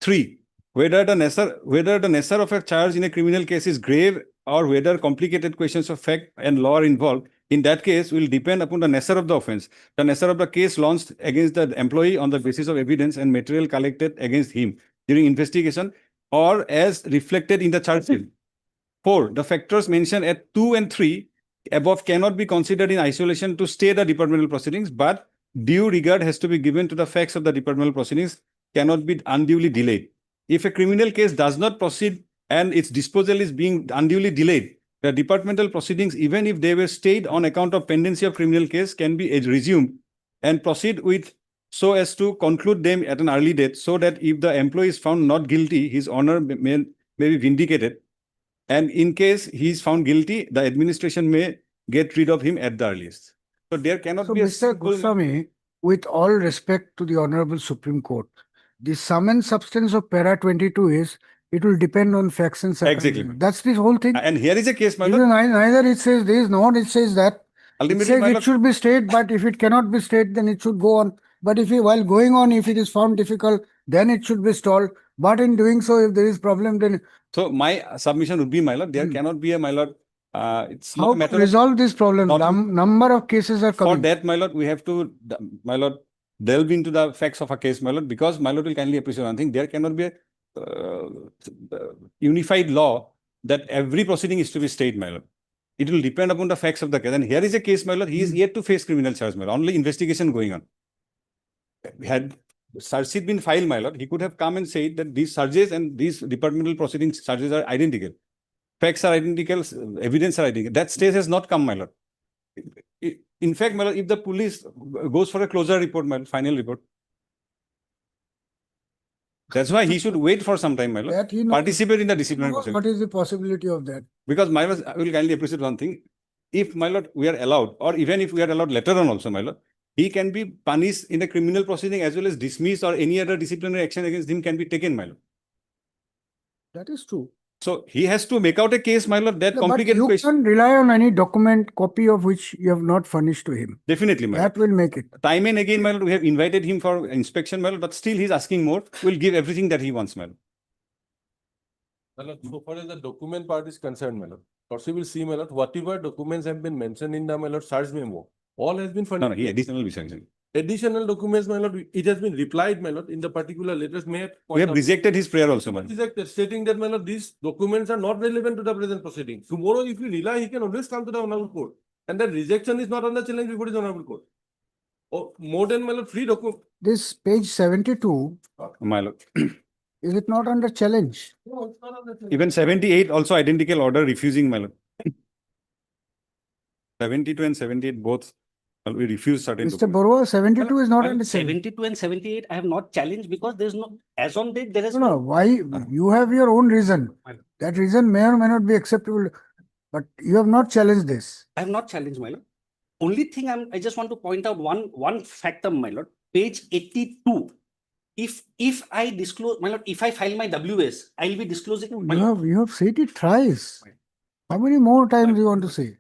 Three, whether the nature of a charge in a criminal case is grave or whether complicated questions of fact and law are involved, in that case will depend upon the nature of the offense, the nature of the case launched against the employee on the basis of evidence and material collected against him during investigation or as reflected in the charge sheet. 4, the factors mentioned at 2 and 3 above cannot be considered in isolation to stay the departmental proceedings, but due regard has to be given to the facts of the departmental proceedings, cannot be unduly delayed. If a criminal case does not proceed and its disposal is being unduly delayed, the departmental proceedings, even if they were stayed on account of pendency of criminal case, can be resumed and proceed with so as to conclude them at an early date, so that if the employee is found not guilty, his honor may be vindicated. And in case he is found guilty, the administration may get rid of him at the earliest. So there cannot
So,
be a
Mr.
simple.
Goswami, with all respect to the Honorable Supreme Court, the sum and substance of para 22 is it will depend on facts and
Exactly.
circumstances. That's the whole thing.
And here is a case, my
Even
lord.
neither it says this, nor it says that. It
Ultimately,
says
my
it
lord,
should be stayed, but if it cannot be stayed, then it should go on. But if while going on, if it is found difficult, then it should be stalled. But in doing so, if there is problem, then
so my submission would be, my lord, there
Hmm.
cannot be a, my lord, it's not
how
a
to
matter of,
resolve this problem?
not-
Number of cases are
for
coming.
that, my lord, we have to, my lord, delve into the facts of a case, my lord, because my lord will kindly appreciate one thing, there cannot be a unified law that every proceeding is to be stayed, my lord. It will depend upon the facts of the case. And here is a case, my lord, he is yet to face criminal charge, my lord, only investigation going on. Had search sheet been filed, my lord, he could have come and said that these charges and these departmental proceedings charges are identical. Facts are identical, evidence are identical. That stage has not come, my lord. In fact, my lord, if the police goes for a closure report, my lord, final report, that's why he should wait for some time, my lord.
That he knows.
Participate in the disciplinary proceeding.
What is the possibility of that?
Because my lord, I will kindly appreciate one thing. If my lord, we are allowed, or even if we are allowed later on also, my lord, he can be punished in a criminal proceeding as well as dismissed, or any other disciplinary action against him can be taken, my lord.
That is true.
So he has to make out a case, my lord, that
No, but
complicated
you
question.
can rely on any document copy of which you have not furnished to him.
Definitely, my lord.
That will make it.
Time and again, my lord, we have invited him for inspection, my lord, but still he's asking more. We'll give everything that he wants, my lord.
My lord, so far as the document part is concerned, my lord, also will see, my lord, whatever documents have been mentioned in the, my lord, search memo, all has been
No, no,
furnished.
he additional research.
Additional documents, my lord, it has been replied, my lord, in the particular letters may.
We have rejected his prayer also, my lord.
Rejected, stating that, my lord, these documents are not relevant to the present proceeding. Tomorrow, if you rely, he can always come to the honorable court. And that rejection is not on the challenge before his honorable court. Oh, more than, my lord, 3 documents.
This page 72,
My lord.
is it not under challenge?
No, it's not on the challenge.
Even 78 also identical order refusing, my lord. 72 and 78 both, we refuse certain
Mr.
documents.
Borua, 72 is not
Well,
under challenge.
72 and 78, I have not challenged because there's no, as on date, there is
No, why? You have your own reason. That reason may or may not be acceptable, but you have not challenged this.
I have not challenged, my lord. Only thing I just want to point out one factor, my lord. Page 82. If I disclose, my lord, if I file my WS, I'll be disclosing. My lord.
You have said it thrice. How many more times you want to say?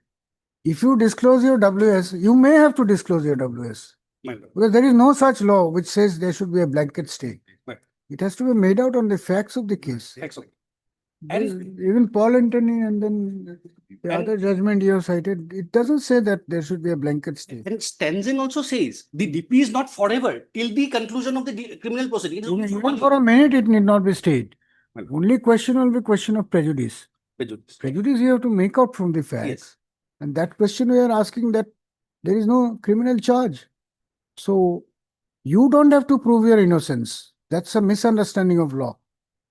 If you disclose your WS, you may have to disclose your WS.
My lord.
Because there is no such law which says there should be a blanket stay.
Right.
It has to be made out on the facts of the case.
Excellent.
There's
And-
even Paul Anthony and then the
And-
other judgment you have cited, it doesn't say that there should be a blanket stay.
And Stanzen also says the DP is not forever till the conclusion of the criminal proceeding. It is only for
Even
1
for a minute, it need not be stayed.
Well-
Only question will be question of prejudice.
year.
Prejudice you have to make out from the facts.
Yes.
And that question we are asking that there is no criminal charge. So you don't have to prove your innocence. That's a misunderstanding of law.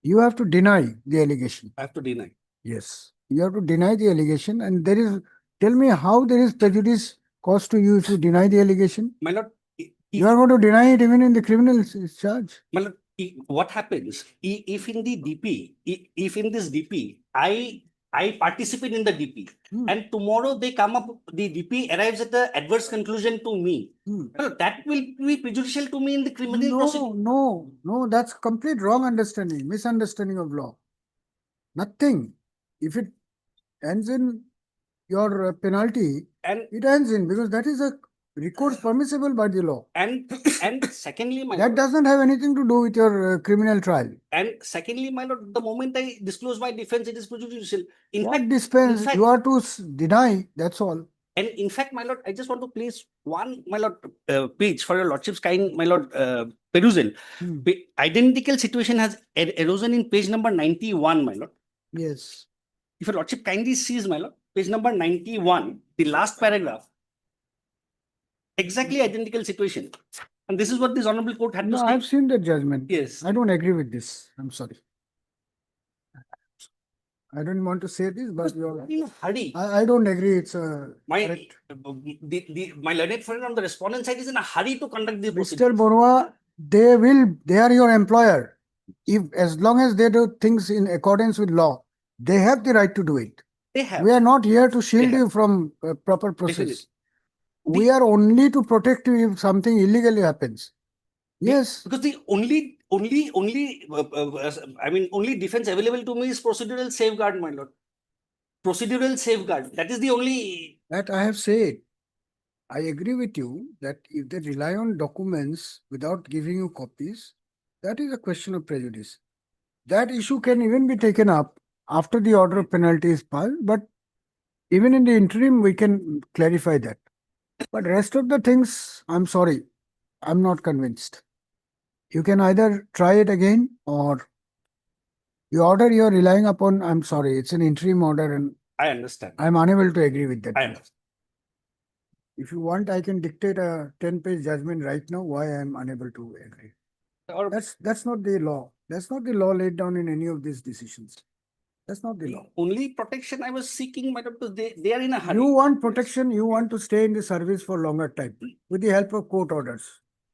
You have to deny the allegation.
I have to deny.
Yes. You have to deny the allegation, and there is, tell me how there is prejudice caused to you if you deny the allegation.
My lord,
You are going to deny it even in the criminal charge.
my lord, what happens if in the DP, if in this DP, I participate in the DP,
Hmm.
and tomorrow they come up, the DP arrives at the adverse conclusion to me.
Hmm.
Well, that will be prejudicial to me in the criminal proceeding.
No, that's complete wrong understanding, misunderstanding of law. Nothing. If it ends in your penalty,
And
it ends in because that is a recourse permissible by the law.
and secondly, my
That
lord,
doesn't have anything to do with your criminal trial.
and secondly, my lord, the moment I disclose my defense, it is prejudicial. In
What
fact,
dispense?
in fact-
You are to deny, that's all.
and in fact, my lord, I just want to place one, my lord, page for your lordship's kind, my lord, perusal.
Hmm.
Identical situation has arisen in page number 91, my lord.
Yes.
If your lordship kindly sees, my lord, page number 91, the last paragraph. Exactly identical situation. And this is what this honorable court had to
No,
state.
I've seen the judgment.
Yes.
I don't agree with this. I'm sorry. I don't want to say this, but you're,
In a hurry.
I don't agree. It's a
My
correct.
my learned friend on the respondent side is in a hurry to conduct the
Mr.
proceedings.
Borua, they are your employer. If as long as they do things in accordance with law, they have the right to do it.
They have.
We are not here to shield
They have.
you from proper process.
Definitely.
We are only to protect you if something illegally happens. Yes.
Because the only only defense available to me is procedural safeguard, my lord. Procedural safeguard, that is the only,
That I have said. I agree with you that if they rely on documents without giving you copies, that is a question of prejudice. That issue can even be taken up after the order of penalty is passed, but even in the interim, we can clarify that. But rest of the things, I'm sorry, I'm not convinced. You can either try it again or the order you're relying upon, I'm sorry, it's an interim order and
I understand.
I'm unable to agree with that.
I understand.
If you want, I can dictate a 10-page judgment right now why I'm unable to agree.
Or
That's not the law. That's not the law laid down in any of these decisions. That's not the
the
law.
only protection I was seeking, my lord, because they are in a hurry.
You want protection, you want to stay in the service for longer time with the help of court orders.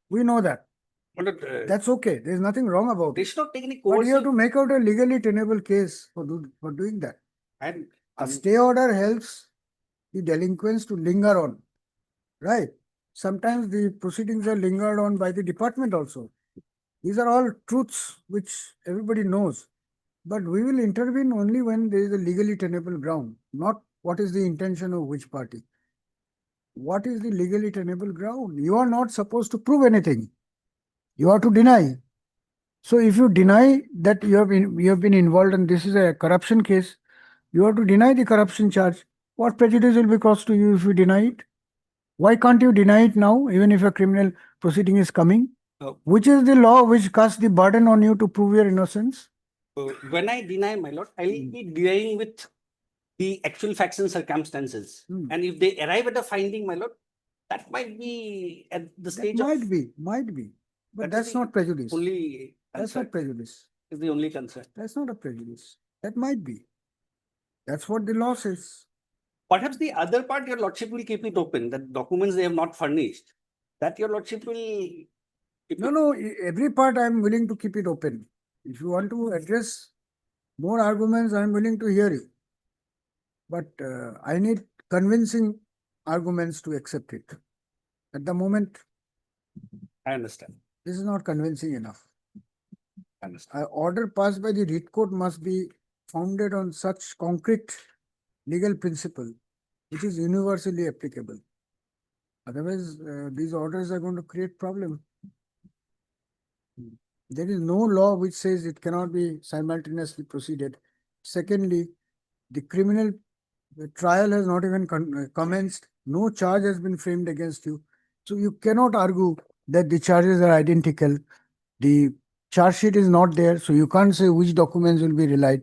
We know that.
My lord,
That's okay. There's nothing wrong about
they
it.
should not take any
But you have
coercive.
to make out a legally tenable case for doing that.
And
A stay order helps the delinquents to linger on, right? Sometimes the proceedings are lingered on by the department also. These are all truths which everybody knows. But we will intervene only when there is a legally tenable ground, not what is the intention of which party. What is the legally tenable ground? You are not supposed to prove anything. You are to deny. So if you deny that you have been involved and this is a corruption case, you have to deny the corruption charge. What prejudice will be caused to you if you deny it? Why can't you deny it now, even if a criminal proceeding is coming? Which is the law which casts the burden on you to prove your innocence?
When I deny, my lord, I'll be dealing with the actual facts and circumstances. And if they arrive at a finding, my lord, that might be at the
That
stage of.
might be. But
That is
that's
the
not prejudice.
Only
That's
concern,
not prejudice.
is the only concern.
That's not a prejudice. That might be. That's what the law says.
Perhaps the other part, your lordship will keep it open, that documents they have not furnished, that your lordship will. keep it-
No, every part I'm willing to keep it open. If you want to address more arguments, I'm willing to hear you. But I need convincing arguments to accept it. At the moment,
I understand.
this is not convincing enough.
I understand.
An order passed by the writ court must be founded on such concrete legal principle which is universally applicable. Otherwise, these orders are going to create problem. There is no law which says it cannot be simultaneously proceeded. Secondly, the criminal trial has not even commenced. No charge has been framed against you. So you cannot argue that the charges are identical. The charge sheet is not there, so you can't say which documents will be relied.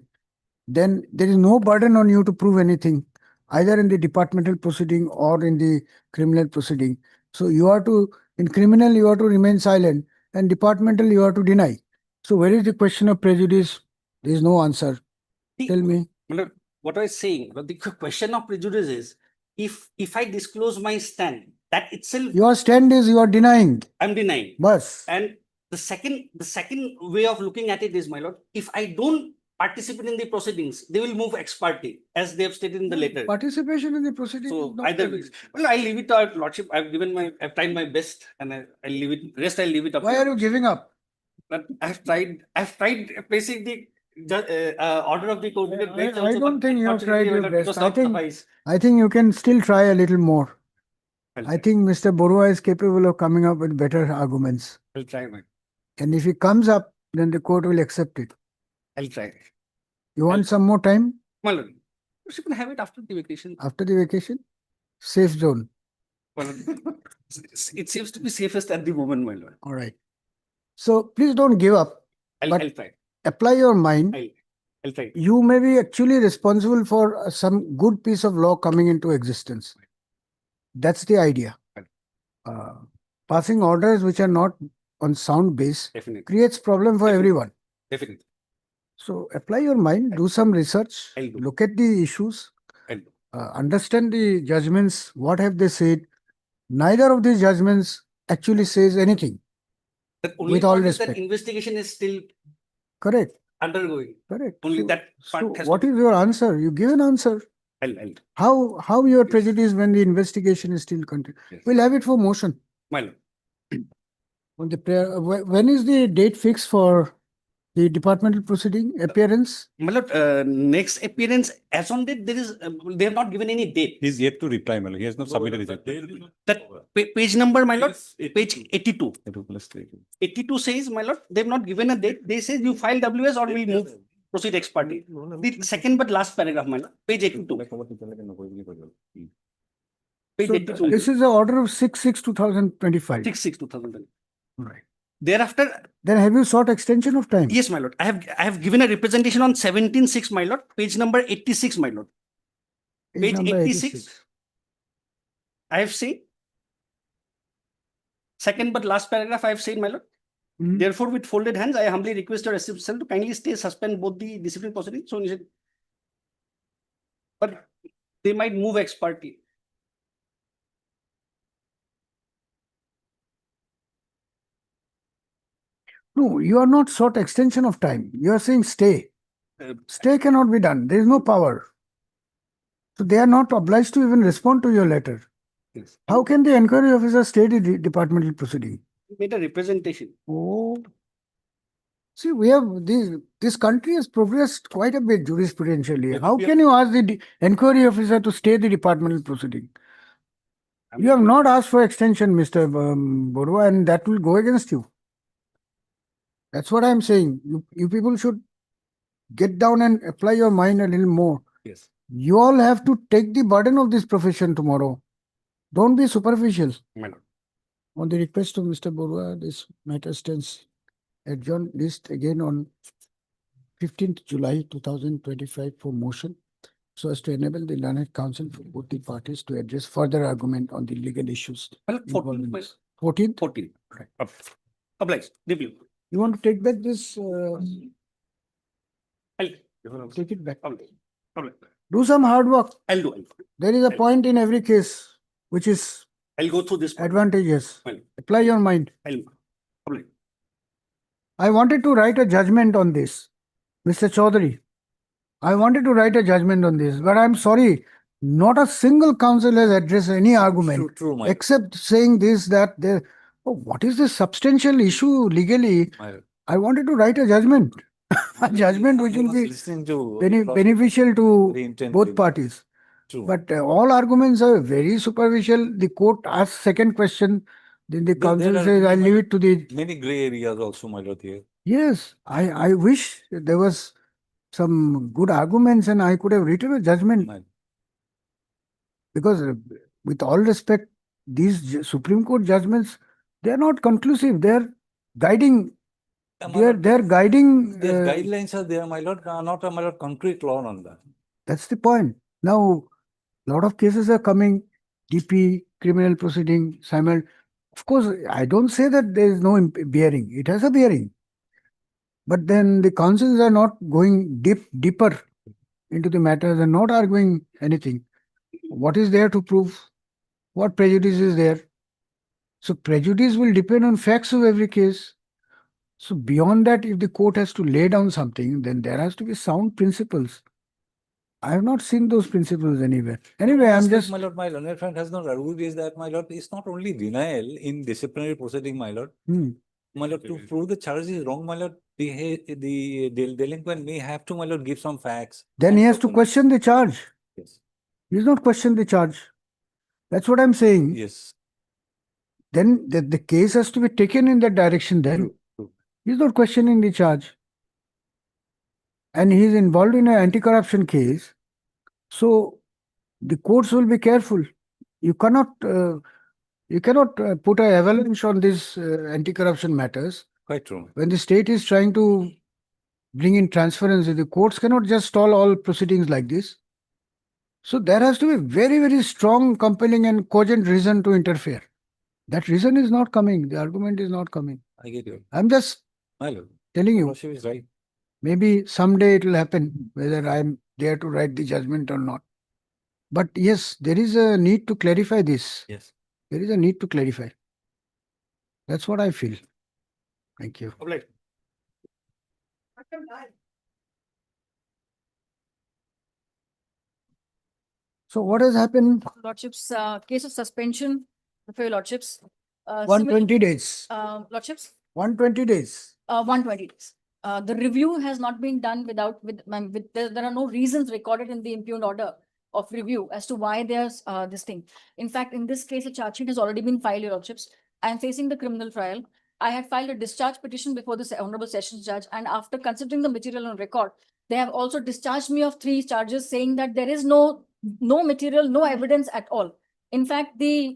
Then there is no burden on you to prove anything, either in the departmental proceeding or in the criminal proceeding. So you are to, in criminal, you are to remain silent, and departmental, you are to deny. So where is the question of prejudice? There is no answer.
See,
Tell me.
what I was saying, but the question of prejudice is, if I disclose my stand, that itself
Your stand is you are denying.
I'm denying.
Bus.
And the second way of looking at it is, my lord, if I don't participate in the proceedings, they will move ex parte, as they have stated in the letter.
Participation in the proceeding is
So
not
either,
prejudice.
well, I leave it to our lordship. I've tried my best, and I'll leave it. Rest, I'll leave it up.
Why
to
are
your
you giving up?
But I've tried placing the order of the court.
I don't think you have tried your best.
Suffice.
I think you can still try a little more.
I'll
I
try.
think Mr. Borua is capable of coming up with better arguments.
I'll try, man.
And if he comes up, then the court will accept it.
I'll try.
You want some more time
My lord, you can have it after the vacation.
after the vacation? Safe zone.
Well, it seems to be safest at the moment, my lord.
All right. So please don't give up. But
I'll try.
apply your mind.
I'll try.
You may be actually responsible for some good piece of law coming into existence. That's the idea. Passing orders which are not on sound base
Definitely.
creates problem for everyone.
Definitely.
So apply your mind, do some research,
I'll do.
look at the issues,
I'll do.
understand the judgments, what have they said. Neither of these judgments actually says anything.
The only
With all
part is that
respect.
investigation is still
Correct.
undergoing.
Correct.
Only
So-
that part
So
has
what
to
is your answer? You give an answer.
I'll
How you are prejudiced when the investigation is still continuing?
Yes.
We'll have it for motion.
my lord.
On the prayer, when is the date fixed for the departmental proceeding appearance?
My lord, next appearance, as on date, there is, they have not given any date.
He's yet to reply, my lord. He has not submitted his.
That page number, my lord, page 82.
82.
82 says, my lord, they have not given a date. They say you file WS or we move, proceed ex parte. The second but last paragraph, my lord, page 82. Page
So
82.
this is the order of 6/6/2025.
6/6/2020.
Right.
Thereafter,
Then have you sought extension of time?
yes, my lord, I have given a representation on 17/6, my lord, page number 86, my lord. Page
number
86. I have said. Second but last paragraph I have said, my lord.
Mhm.
Therefore, with folded hands, I humbly request your assistant to kindly stay, suspend both the discipline proceedings. So, but they might move ex parte.
No, you are not sought extension of time. You are saying stay.
Uh,
Stay cannot be done. There is no power. So they are not obliged to even respond to your letter.
Yes.
How can the inquiry officer stay the departmental proceeding?
Made a representation.
Oh. See, we have this country has progressed quite a bit jurisprudentially. How can you ask the inquiry officer to stay the departmental proceeding? You have not asked for extension, Mr. Borua, and that will go against you. That's what I'm saying. You people should get down and apply your mind a little more.
Yes.
You all have to take the burden of this profession tomorrow. Don't be superficial.
My lord.
On the request of Mr. Borua, this matter stands adjourned list again on 15th July 2025 for motion, so as to enable the learned counsel for both the parties to address further argument on the legal issues.
Well, 14.
14th?
14. Right. Obliged. Deeply.
You want to take back this?
I'll
Take it back.
obliged. Obliged.
Do some hard work.
I'll do.
There is a point in every case which is
I'll go through this. part.
advantageous.
Well.
Apply your mind.
I'll. Obliged.
I wanted to write a judgment on this, Mr. Chaudhary. I wanted to write a judgment on this, but I'm sorry, not a single counsel has addressed any argument
True,
except saying this, that there. Oh, what is this substantial issue legally? I wanted to write a judgment, a judgment which will be beneficial to both parties. But all arguments are very superficial. The court asks second question, then the counsel says, I'll leave it to the.
Many gray areas also, my lord, here.
Yes, I wish there was some good arguments and I could have written a judgment. Because with all respect, these Supreme Court judgments, they are not conclusive. They are guiding. They are guiding.
Their guidelines are there, my lord, not a my lord concrete law on that.
That's the point. Now, a lot of cases are coming. DP, criminal proceeding, Of course, I don't say that there is no bearing. It has a bearing. But then the counsels are not going deeper into the matters and not arguing anything. What is there to prove? What prejudice is there? So prejudice will depend on facts of every case. So beyond that, if the court has to lay down something, then there has to be sound principles. I have not seen those principles anywhere. Anyway, I'm just.
My lord, my learned friend has not argued is that, my lord, it's not only denial in disciplinary proceeding, my lord. My lord, to prove the charge is wrong, my lord, the delinquent may have to, my lord, give some facts.
Then he has to question the charge.
Yes.
He has not questioned the charge. That's what I'm saying.
Yes.
Then the case has to be taken in that direction then.
True.
He's not questioning the charge. And he's involved in an anti-corruption case. So the courts will be careful. You cannot put an avalanche on these anti-corruption matters.
Quite true.
When the state is trying to bring in transparency, the courts cannot just stall all proceedings like this. So there has to be very, very strong, compelling and cogent reason to interfere. That reason is not coming. The argument is not coming.
I get you.
I'm just
My lord,
telling you.
Worship is right.
Maybe someday it will happen, whether I'm there to write the judgment or not. But yes, there is a need to clarify this.
Yes.
There is a need to clarify. That's what I feel. Thank you.
Obliged.
So what has happened?
Lordships, case of suspension for your lordships.
120 days,
Lordships,
120 days.
120 days. The review has not been done there are no reasons recorded in the impugned order of review as to why there's this thing. In fact, in this case, a charge sheet has already been filed, Your Lordships. I am facing the criminal trial. I had filed a discharge petition before the Honorable Sessions Judge, and after considering the material on record, they have also discharged me of 3 charges, saying that there is no material, no evidence at all. In fact, the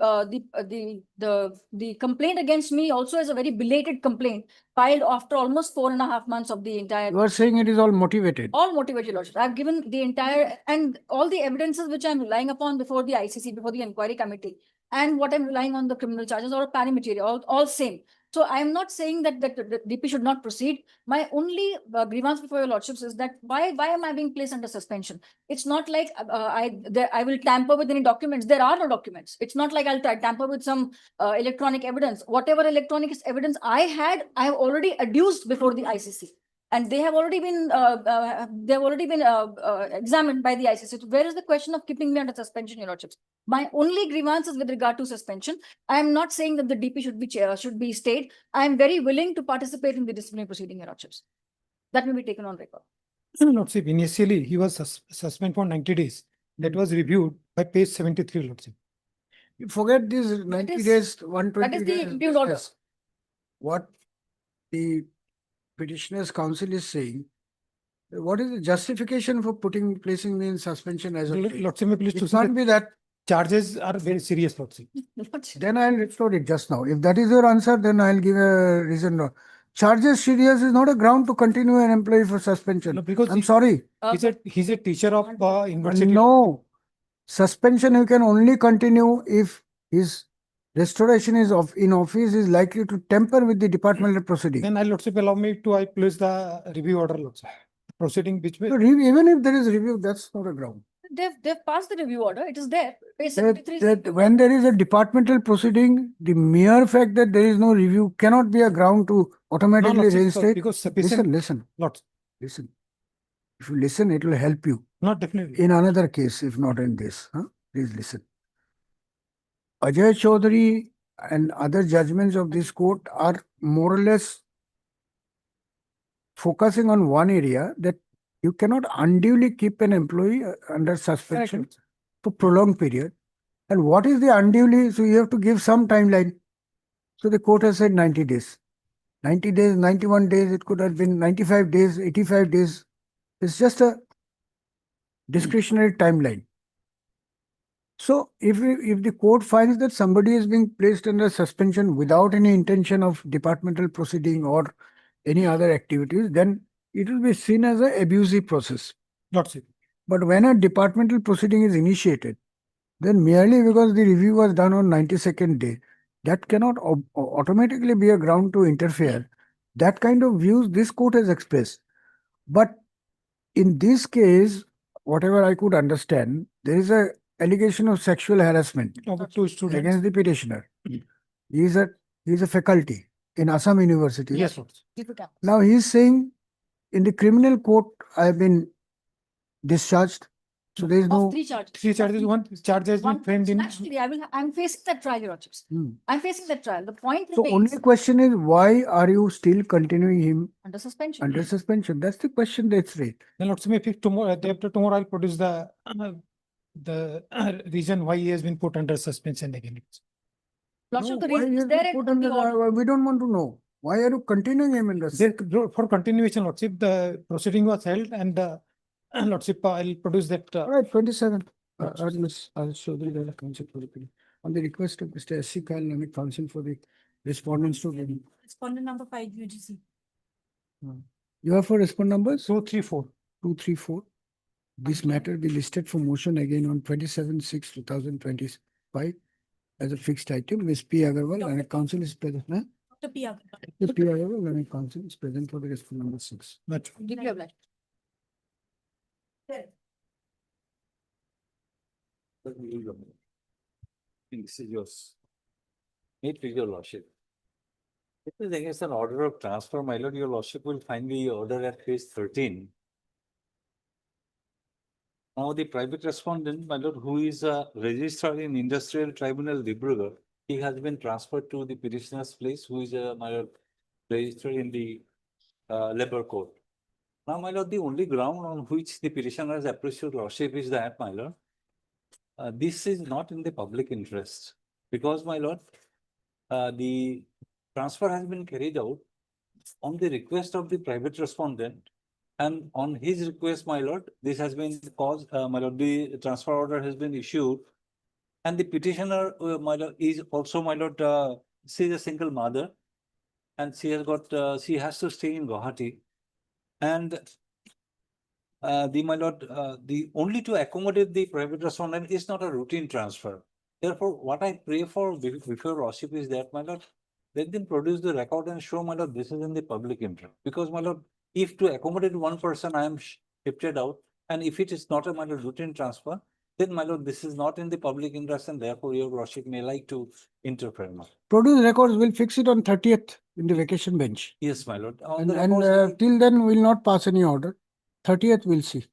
complaint against me also is a very belated complaint filed after almost 4.5 months of the entire.
You are saying it is all motivated.
All motivated, Your Lordship. I've given the entire and all the evidences which I'm relying upon before the ICC, before the inquiry committee, and what I'm relying on the criminal charges or pari material, all same. So I am not saying that the DP should not proceed. My only grievance before Your Lordships is that why am I being placed under suspension? It's not like I will tamper with any documents. There are no documents. It's not like I'll tamper with some electronic evidence. Whatever electronic evidence I have already adduced before the ICC. And they have already been examined by the ICC. So where is the question of keeping me under suspension, Your Lordships? My only grievance is with regard to suspension. I am not saying that the DP should be stayed. I am very willing to participate in the disciplinary proceeding, Your Lordships. That may be taken on record.
Lordship, initially he was suspended for 90 days. That was reviewed by page 73, Lordship.
You forget this 90
is-
days, 120
that is the
days.
impugned order.
Yes. What the petitioner's counsel is saying, what is the justification for placing me in suspension as of date?
Lordship, may please to
It
see
can't
that
be that.
charges are very serious, Lordship.
Then I'll restore it just now. If that is your answer, then I'll give a reason. No. Charges serious is not a ground to continue an employee for suspension.
No, because
I'm sorry.
he's a teacher of university.
No. Suspension you can only continue if his restoration in office is likely to tamper with the departmental proceeding.
Then Lordship, allow me to I place the review order, Lordship. Proceeding which way?
So even if there is review, that's not a ground.
They've passed the review order. It is there. Page 73.
That when there is a departmental proceeding, the mere fact that there is no review cannot be a ground to automatically
Lordship,
reinstate.
because sufficient.
Listen.
Lordship,
Listen. If you listen, it will help you
not definitely.
in another case, if not in this. Please listen. Ajay Chaudhary and other judgments of this court are more or less focusing on one area, that you cannot unduly keep an employee under suspension
Correct.
for prolonged period. And what is the unduly? So you have to give some timeline. So the court has said 90 days. 90 days, 91 days, it could have been 95 days, 85 days. It's just a discretionary timeline. So if the court finds that somebody is being placed under suspension without any intention of departmental proceeding or any other activities, then it will be seen as an abusive process.
Lordship.
But when a departmental proceeding is initiated, then merely because the review was done on 92nd day, that cannot automatically be a ground to interfere. That kind of views this court has expressed. But in this case, whatever I could understand, there is a allegation of sexual harassment
Of 2 students.
against the petitioner. He is a faculty in Assam University.
Yes, Lordship.
Now he is saying in the criminal court I have been discharged. So there is
Of
no.
3 charges.
3 charges, 1 charge has been
One-
framed in.
Actually, I'm facing that trial, Your Lordships. I'm facing that trial. The point
So
remains
only question is, why are you still continuing him
under suspension.
under suspension? That's the question that's raised.
Then Lordship, if tomorrow, day after tomorrow, I'll produce the reason why he has been put under suspension again.
Lordship, the
No, why
reason
he
is
has
there
been
in
put
the
under
order.
we don't want to know. Why are you continuing him in this?
For continuation, Lordship, the proceeding was held and Lordship, I'll produce that.
All right, 27. I'll show the counsel for the opinion. On the request of Mr. S.C. Kyle, let me counsel for the respondents to the.
Respondent number 5, UGC.
You have for respond numbers?
2, 3, 4.
2, 3, 4. This matter be listed for motion again on 27/6/2025 as a fixed item. Ms. P. Agarwal and a counsel is present. Huh?
Dr. P.
Ms. P. Agarwal and a counsel is present for the respond number 6.
But
Deeply obliged.
This is yours. Meet with your lordship. It is against an order of transfer, my lord. Your lordship will find the order at page 13. Now the private respondent, my lord, who is a registrar in Industrial Tribunal Dibrugarh, he has been transferred to the petitioner's place, who is my lord, registered in the labor court. Now, my lord, the only ground on which the petitioner has approached your lordship is that, my lord, this is not in the public interest, because, my lord, the transfer has been carried out on the request of the private respondent, and on his request, my lord, this has been caused, my lord, the transfer order has been issued. And the petitioner, my lord, is also, my lord, she is a single mother, and she has to stay in Guwahati. And my lord, the only to accommodate the private respondent is not a routine transfer. Therefore, what I pray for before lordship is that, my lord, let them produce the record and show, my lord, this is in the public interest. Because, my lord, if to accommodate one person, I am shifted out, and if it is not a, my lord, routine transfer, then, my lord, this is not in the public interest, and therefore your lordship may like to interfere. My lord.
Produce records, we'll fix it on 30th in the vacation bench.
Yes, my lord. On
And,
the records,
till then, we'll not pass any order. 30th, we'll see.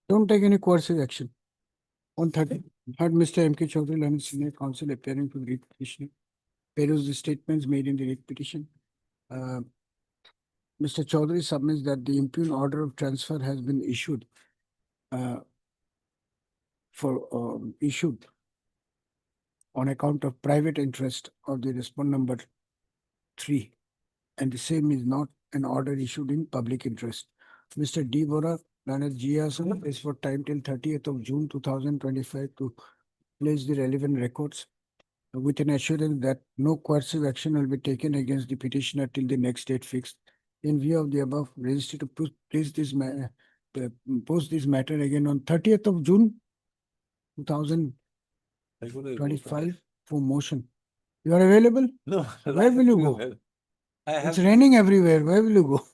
Don't take any coercive action. On 30th, had Mr. M.K. Chaudhary, Learned Senior Counsel, appearing to the writ petitioner, peruse the statements made in the writ petition. Mr. Chaudhary submits that the impugn order of transfer has been issued issued on account of private interest of the respondent number 3, and the same is not an order issued in public interest. Mr. D. Bora, Learned GSM, is for time till 30th of June 2025 to place the relevant records with an assurance that no coercive action will be taken against the petitioner till the next date fixed. In view of the above, register to post this matter again on 30th of June 2025 for motion. You are available?
no.
Where will you go?
I have.
It's raining everywhere. Where will you go?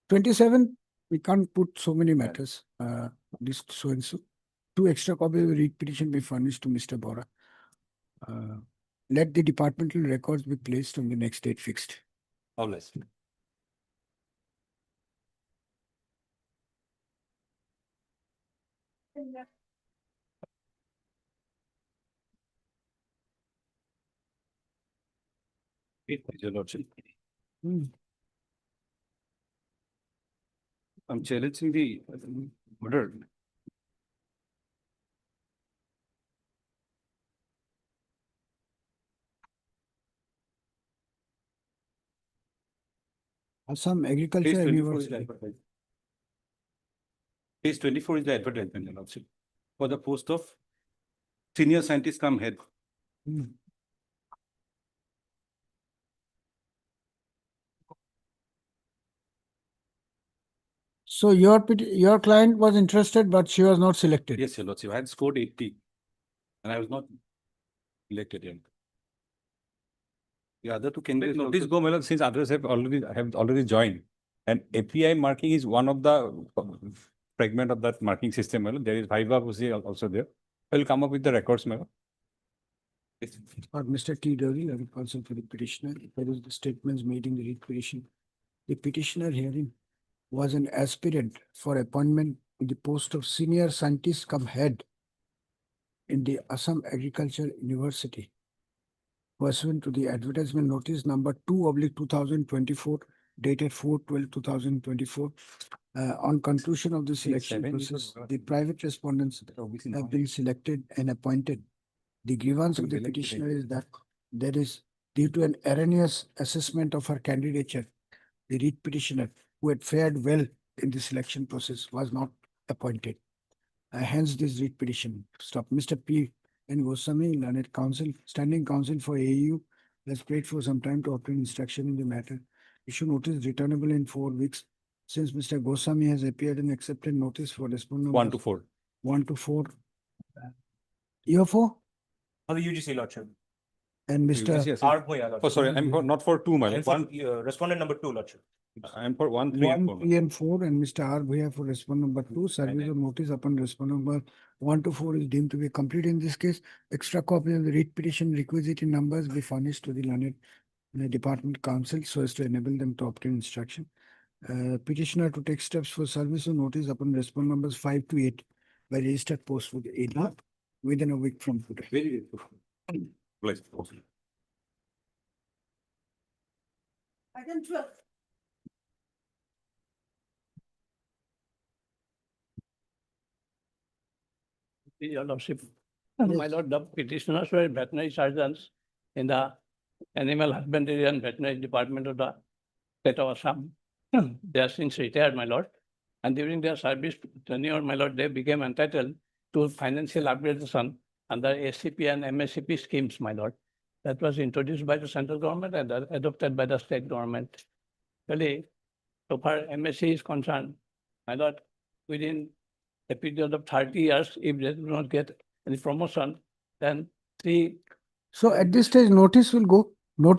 27, we can't put so many matters. This so and so. 2 extra copies of the writ petition be furnished to Mr. Bora. Let the departmental records be placed on the next date fixed.
Always.
Your lordship.
Hmm.
I'm challenging the order.
Assam
Page
Agriculture
24 is the
University.
advertisement. Page 24 is the advertisement, your lordship, for the post of senior scientist come head.
Hmm. So your client was interested, but she was not selected.
Yes, your lordship, I had scored 80 and I was not elected yet. The other two candidates notice go, my lord, since others have already joined. And API marking is one of the fragment of that marking system. My lord. There is Viva also there. I will come up with the records, my lord. Yes.
Or Mr. T. Dory, I will consult for the petitioner. There is the statements made in the writ petition. The petitioner hearing was an aspirant for appointment in the post of senior scientist come head in the Assam Agriculture University. Pursuant to the advertisement notice number 2/2024, dated 4/12/2024, on conclusion of the selection process, the private respondents have been selected and appointed. The grievance of the petitioner is that there is, due to an erroneous assessment of her candidature, the writ petitioner, who had fared well in the selection process, was not appointed. Hence this writ petition. Stop. Mr. P. N. Goswami, Learned Counsel, Standing Counsel for AU, has prayed for some time to obtain instruction in the matter. Issue notice returnable in 4 weeks. Since Mr. Goswami has appeared and accepted notice for respondent
1 to 4.
1 to 4. Year 4?
For the UGC lordship.
And Mr.
Yes.
R. Bhoya lordship.
Oh, sorry, I'm for, not for 2, my
And
lord.
for respondent number 2 lordship.
I'm for 1, 3 and 4.
1, 3 and 4, and Mr. R. Bhuya for respondent number 2. Service of notice upon respondent number 1 to 4 is deemed to be complete in this case. Extra copy of the writ petition requisite in numbers be furnished to the Learned Department Council so as to enable them to obtain instruction. Petitioner to take steps for service of notice upon respondent numbers 5 to 8 by registered post with AD within a week from today.
Very good. Please.
Item 12.
Your lordship, my lord, the petitioners were veterinary surgeons in the Animal Husbandry and Veterinary Department of the state of Assam. They are since retired, my lord. And during their service tenure, my lord, they became entitled to financial upgradation under ACP and MSCP schemes, my lord. That was introduced by the central government and adopted by the state government. Really, so far MSC is concerned, my lord, within a period of 30 years, if they do not get any promotion, then
So at this stage, notice will go
my-
at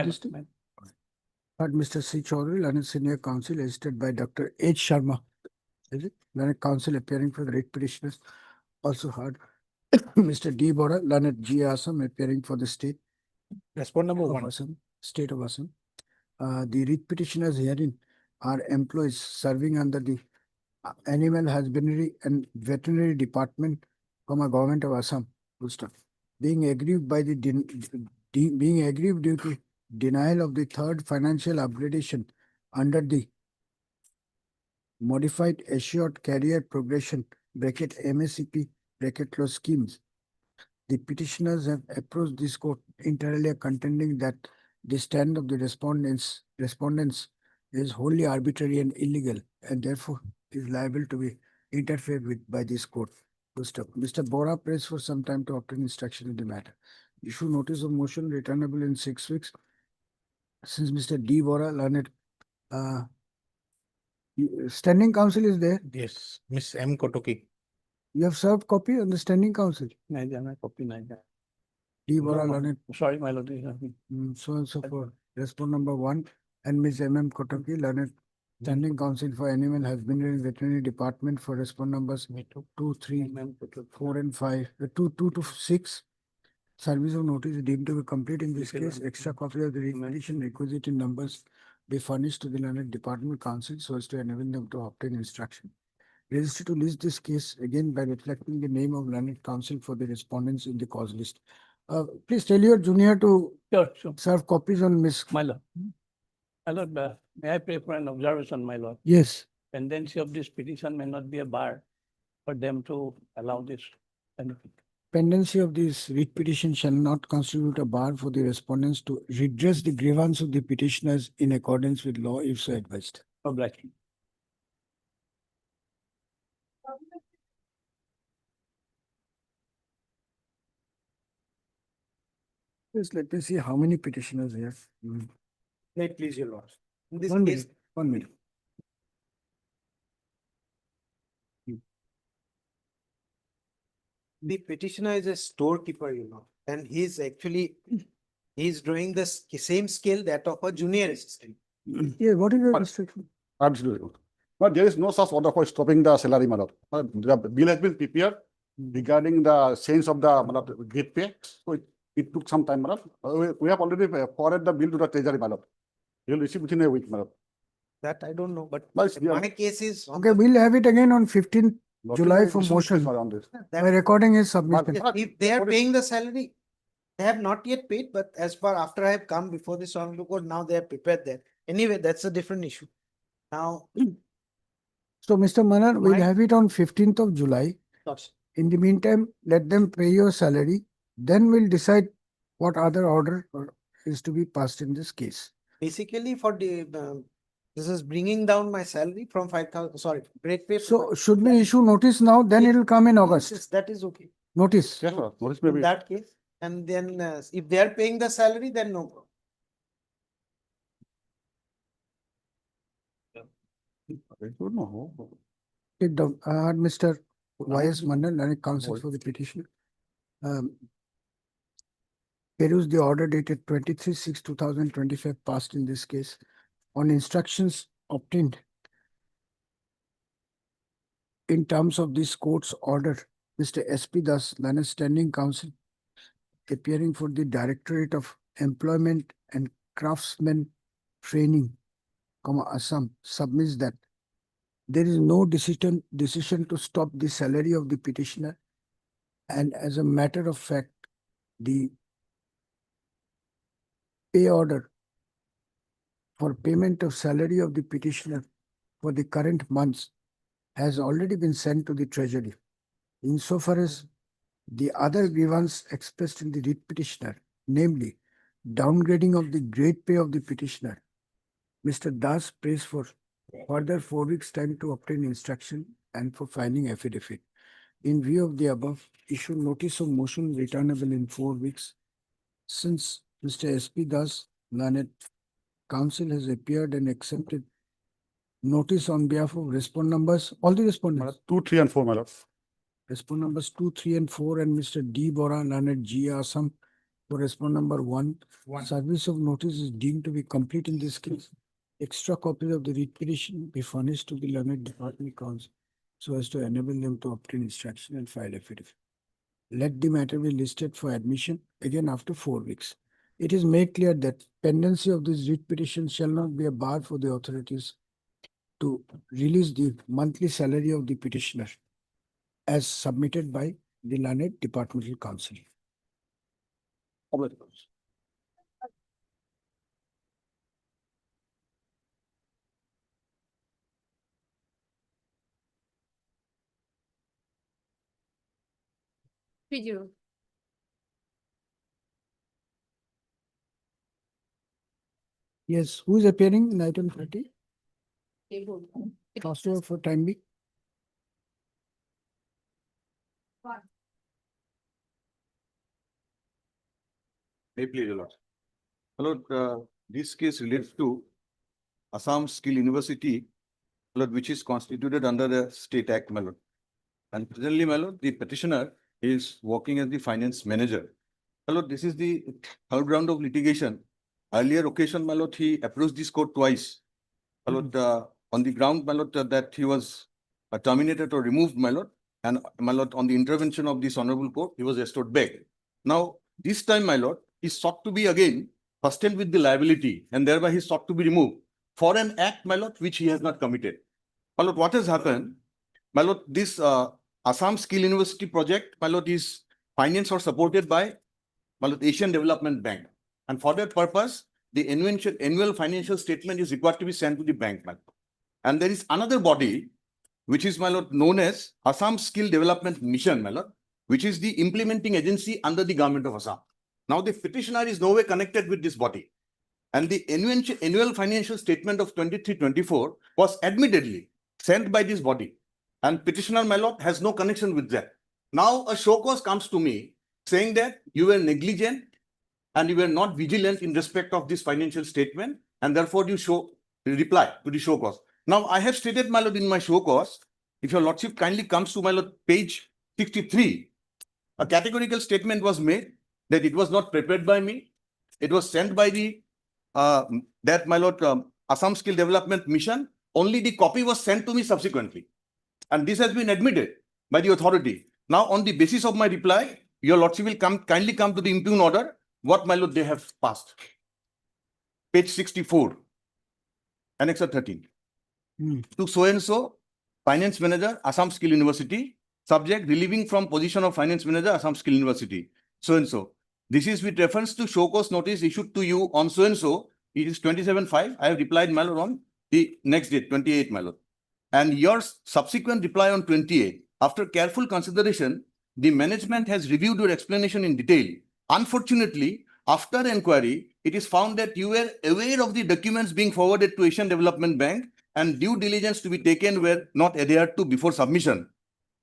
this stage.
my-
But Mr. C. Chaudhary, learned senior counsel, assisted by Dr. H. Sharma. Is it? Learned counsel appearing for the writ petitioners. Also heard Mr. D. Bora, learned G. Assam, appearing for the state
Respond number
of
one.
Assam, state of Assam. The writ petitioners herein are employees serving under the Animal Husbandry and Veterinary Department, Government of Assam. Full stop. Being aggrieved by the being aggrieved due to denial of the third financial upgradation under the modified assured career progression (MSCP) close schemes. The petitioners have approached this court inter alia contending that the stand of the respondents is wholly arbitrary and illegal and therefore is liable to be interfered with by this court. Full stop. Mr. Bora prays for some time to obtain instruction in the matter. Issue notice of motion returnable in 6 weeks. Since Mr. D. Bora learned, standing counsel is there.
Yes, Miss M. Kotoki.
You have served copy on the standing counsel.
nahi jana, copy nahi jana.
D.
No,
Bora
no,
learned,
sorry, my lord.
so and so forth. Respond number 1 and Ms. M. Kotoki learned standing counsel for Animal Husbandry and Veterinary Department for respond numbers 2, 3, 4 and 5, 2 to 6. Service of notice is deemed to be complete in this case. Extra copy of the petition requisite in numbers be furnished to the learned department counsel so as to enable them to obtain instruction. Register to list this case again by reflecting the name of learned counsel for the respondents in the cause list. Please tell your junior to
Sure.
serve copies on Miss.
My lord. My lord, may I pray for an observation, my lord?
Yes.
Pendency of this petition may not be a bar for them to allow this.
Pendency of this writ petition shall not constitute a bar for the respondents to redress the grievance of the petitioners in accordance with law if so advised.
Obliged.
Yes, let me see how many petitioners here.
Wait, please, your lord. In this
1
case,
minute, 1 minute.
the petitioner is a storekeeper, and he's actually, he's drawing the same scale that of a junior assistant.
Yeah, what is the restriction?
Absolutely. But there is no such order for stopping the salary, madam. The bill has been prepared regarding the change of the gate pay. So it took some time, madam. We have already forwarded the bill to the treasury, madam. You'll receive within a week, madam.
That I don't know, but
But yeah,
my case is. on
Okay,
the-
we'll have it again on 15th July
nothing
for
is
motion.
around this.
that-
My recording is submitted.
Yes, if they are paying the salary, they have not yet paid, but as far after I have come before this honorable court, now they have prepared that. Anyway, that's a different issue. Now,
So, Mr. Manar, we'll
My-
have it on 15th of July. In the meantime, let them pay your salary. Then we'll decide what other order is to be passed in this case.
basically for the, this is bringing down my salary from 5,000, sorry, rate pay.
So, should we issue notice now? Then
Yeah.
it will come in August.
Yes, that is okay.
Notice.
Yes, sir. Notice
In
maybe.
that case, and then if they are paying the salary, then no problem.
I don't know.
Take down. Mr. Y.S. Mandal, and counsel
Hold.
for the petitioner. Peruse the order dated 23/6/2025 passed in this case on instructions obtained in terms of this court's order. Mr. S.P. Das, Learned Standing Counsel, appearing for the Directorate of Employment and Craftsmen Training, Assam, submits that there is no decision to stop the salary of the petitioner, and as a matter of fact, the pay order for payment of salary of the petitioner for the current months has already been sent to the treasury. Insofar as the other grievance expressed in the writ petitioner, namely downgrading of the grade pay of the petitioner, Mr. Das prays for further 4 weeks time to obtain instruction and for filing affidavit. In view of the above, issue notice of motion returnable in 4 weeks. Since Mr. S.P. Das, learned counsel, has appeared and accepted notice on behalf of respond numbers, all the respondents.
2, 3 and 4, my lord.
Respond numbers 2, 3 and 4 and Mr. D. Bora, learned G. Assam for respond number 1. Service of notice is deemed to be complete in this case. Extra copies of the writ petition be furnished to the learned department counsel so as to enable them to obtain instruction and file affidavit. Let the matter be listed for admission again after 4 weeks. It is made clear that pendency of this writ petition shall not be a bar for the authorities to release the monthly salary of the petitioner as submitted by the learned departmental counsel.
Procedural.
Yes, who is appearing in item 30? Transfer for time being.
May please, your lord. Hello, this case relates to Assam Skill University, my lord, which is constituted under the State Act, my lord. And presently, my lord, the petitioner is working as the finance manager. My lord, this is the third round of litigation. Earlier occasion, my lord, he approached this court twice. My lord, on the ground, my lord, that he was terminated or removed, my lord. And my lord, on the intervention of this honorable court, he was restored back. Now, this time, my lord, he sought to be again sustained with the liability and thereby he sought to be removed for an act, my lord, which he has not committed. My lord, what has happened? My lord, this Assam Skill University project, my lord, is financed or supported by, my lord, Asian Development Bank. And for that purpose, the annual financial statement is required to be sent to the bank, my lord. And there is another body, which is, my lord, known as Assam Skill Development Mission, my lord, which is the implementing agency under the government of Assam. Now, the petitioner is no way connected with this body. And the annual financial statement of 23-24 was admittedly sent by this body. And petitioner, my lord, has no connection with that. Now, a show cause comes to me saying that you were negligent and you were not vigilant in respect of this financial statement. And therefore, you reply to the show cause. Now, I have stated, my lord, in my show cause, if your lordship kindly comes to, my lord, page 63, a categorical statement was made that it was not prepared by me. It was sent by the, my lord, Assam Skill Development Mission. Only the copy was sent to me subsequently. And this has been admitted by the authority. Now, on the basis of my reply, your lordship will kindly come to the impugn order, what, my lord, they have passed. Page 64, Annexure 13. To so-and-so, Finance Manager, Assam Skill University, subject relieving from position of Finance Manager, Assam Skill University, so-and-so. This is with reference to show cause notice issued to you on so-and-so. It is 27/5. I have replied, my lord, on the next date, 28, my lord. And your subsequent reply on 28. After careful consideration, the management has reviewed your explanation in detail. Unfortunately, after inquiry, it is found that you were aware of the documents being forwarded to Asian Development Bank and due diligence to be taken were not adhered to before submission.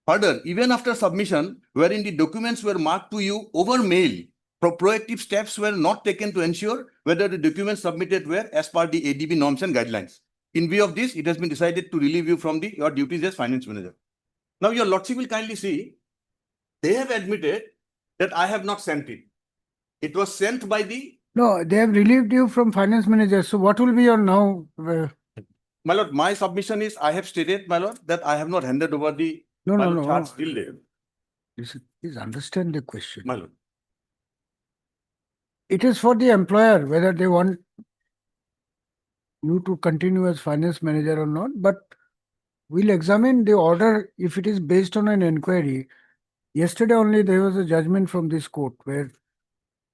Further, even after submission, wherein the documents were marked to you over mail, proactive steps were not taken to ensure whether the documents submitted were as per the ADB norms and guidelines. In view of this, it has been decided to relieve you from your duties as finance manager. Now, your lordship will kindly see, they have admitted that I have not sent it. It was sent by the...
No, they have relieved you from finance manager. So what will be your now?
My lord, my submission is, I have stated, my lord, that I have not handed over the charge still there.
Please understand the question.
My lord.
It is for the employer whether they want you to continue as finance manager or not, but we'll examine the order if it is based on an inquiry. Yesterday only there was a judgment from this court where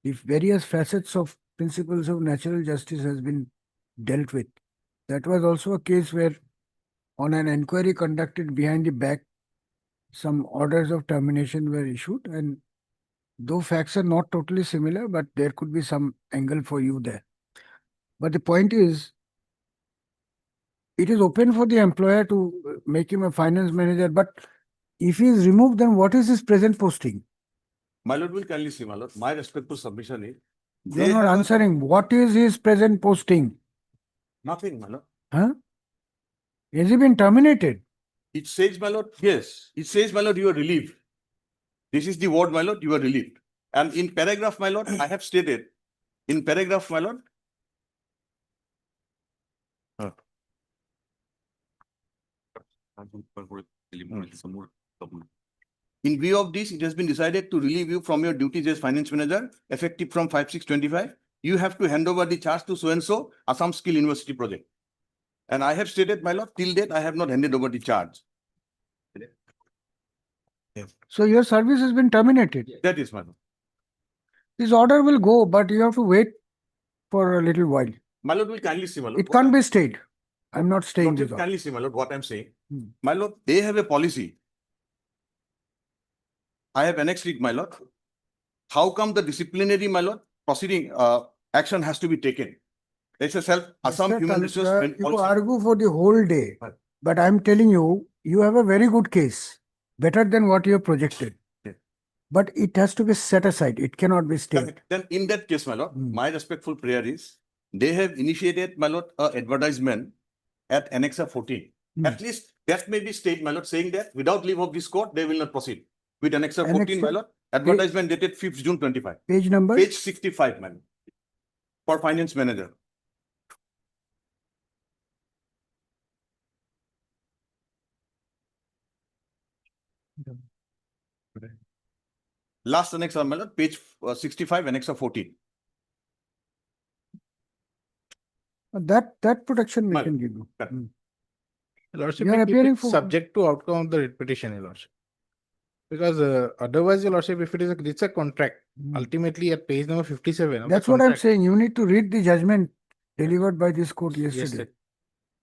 if various facets of principles of natural justice has been dealt with. That was also a case where on an inquiry conducted behind the back, some orders of termination were issued, and though facts are not totally similar, but there could be some angle for you there. But the point is, it is open for the employer to make him a finance manager, but if he is removed, then what is his present posting?
My lord will kindly see, my lord, my respectful submission is.
You are not answering. What is his present posting?
Nothing, my lord.
Huh? Has he been terminated?
It says, my lord, yes, it says, my lord, you are relieved. This is the word, my lord, you are relieved. And in paragraph, my lord, I have stated, in paragraph, my lord. In view of this, it has been decided to relieve you from your duties as finance manager, effective from 5/6/25. You have to hand over the charge to so-and-so Assam Skill University project. And I have stated, my lord, till date, I have not handed over the charge.
So your service has been terminated.
That is, my lord.
This order will go, but you have to wait for a little while.
My lord will kindly see, my lord.
It can't be stayed. I'm not staying
Lordship,
this order.
kindly see, my lord, what I'm saying.
Hmm.
My lord, they have a policy. I have annexed it, my lord. How come the disciplinary, my lord, proceeding, action has to be taken? It's a Assam
Mr.
Human
Talukdar,
Resource
you
policy.
argue for the whole day,
Right.
but I'm telling you, you have a very good case, better than what you have projected.
Yeah.
But it has to be set aside. It cannot be stayed.
Then in that case, my lord,
Hmm.
my respectful prayer is, they have initiated, my lord, a advertisement at Annexa 14.
Hmm.
At least that may be state, my lord, saying that without leave of this court, they will not proceed. With Annexa 14, my
Annexa-
lord, advertisement dated 5th June 25.
Page number?
Page 65, my lord, for finance manager. Last Annexa, my lord, page 65, Annexa 14.
That protection we
My
can
lord.
give you.
Correct.
Hmm.
Lordship,
You are
may keep
appearing
it
for-
subject to outcome of the writ petition, your lordship. Because otherwise, your lordship, if it's a contract,
Hmm.
ultimately at page number 57. of the
That's what I'm
contract-
saying. You need to read the judgment delivered by this court
Yes,
yesterday.
sir.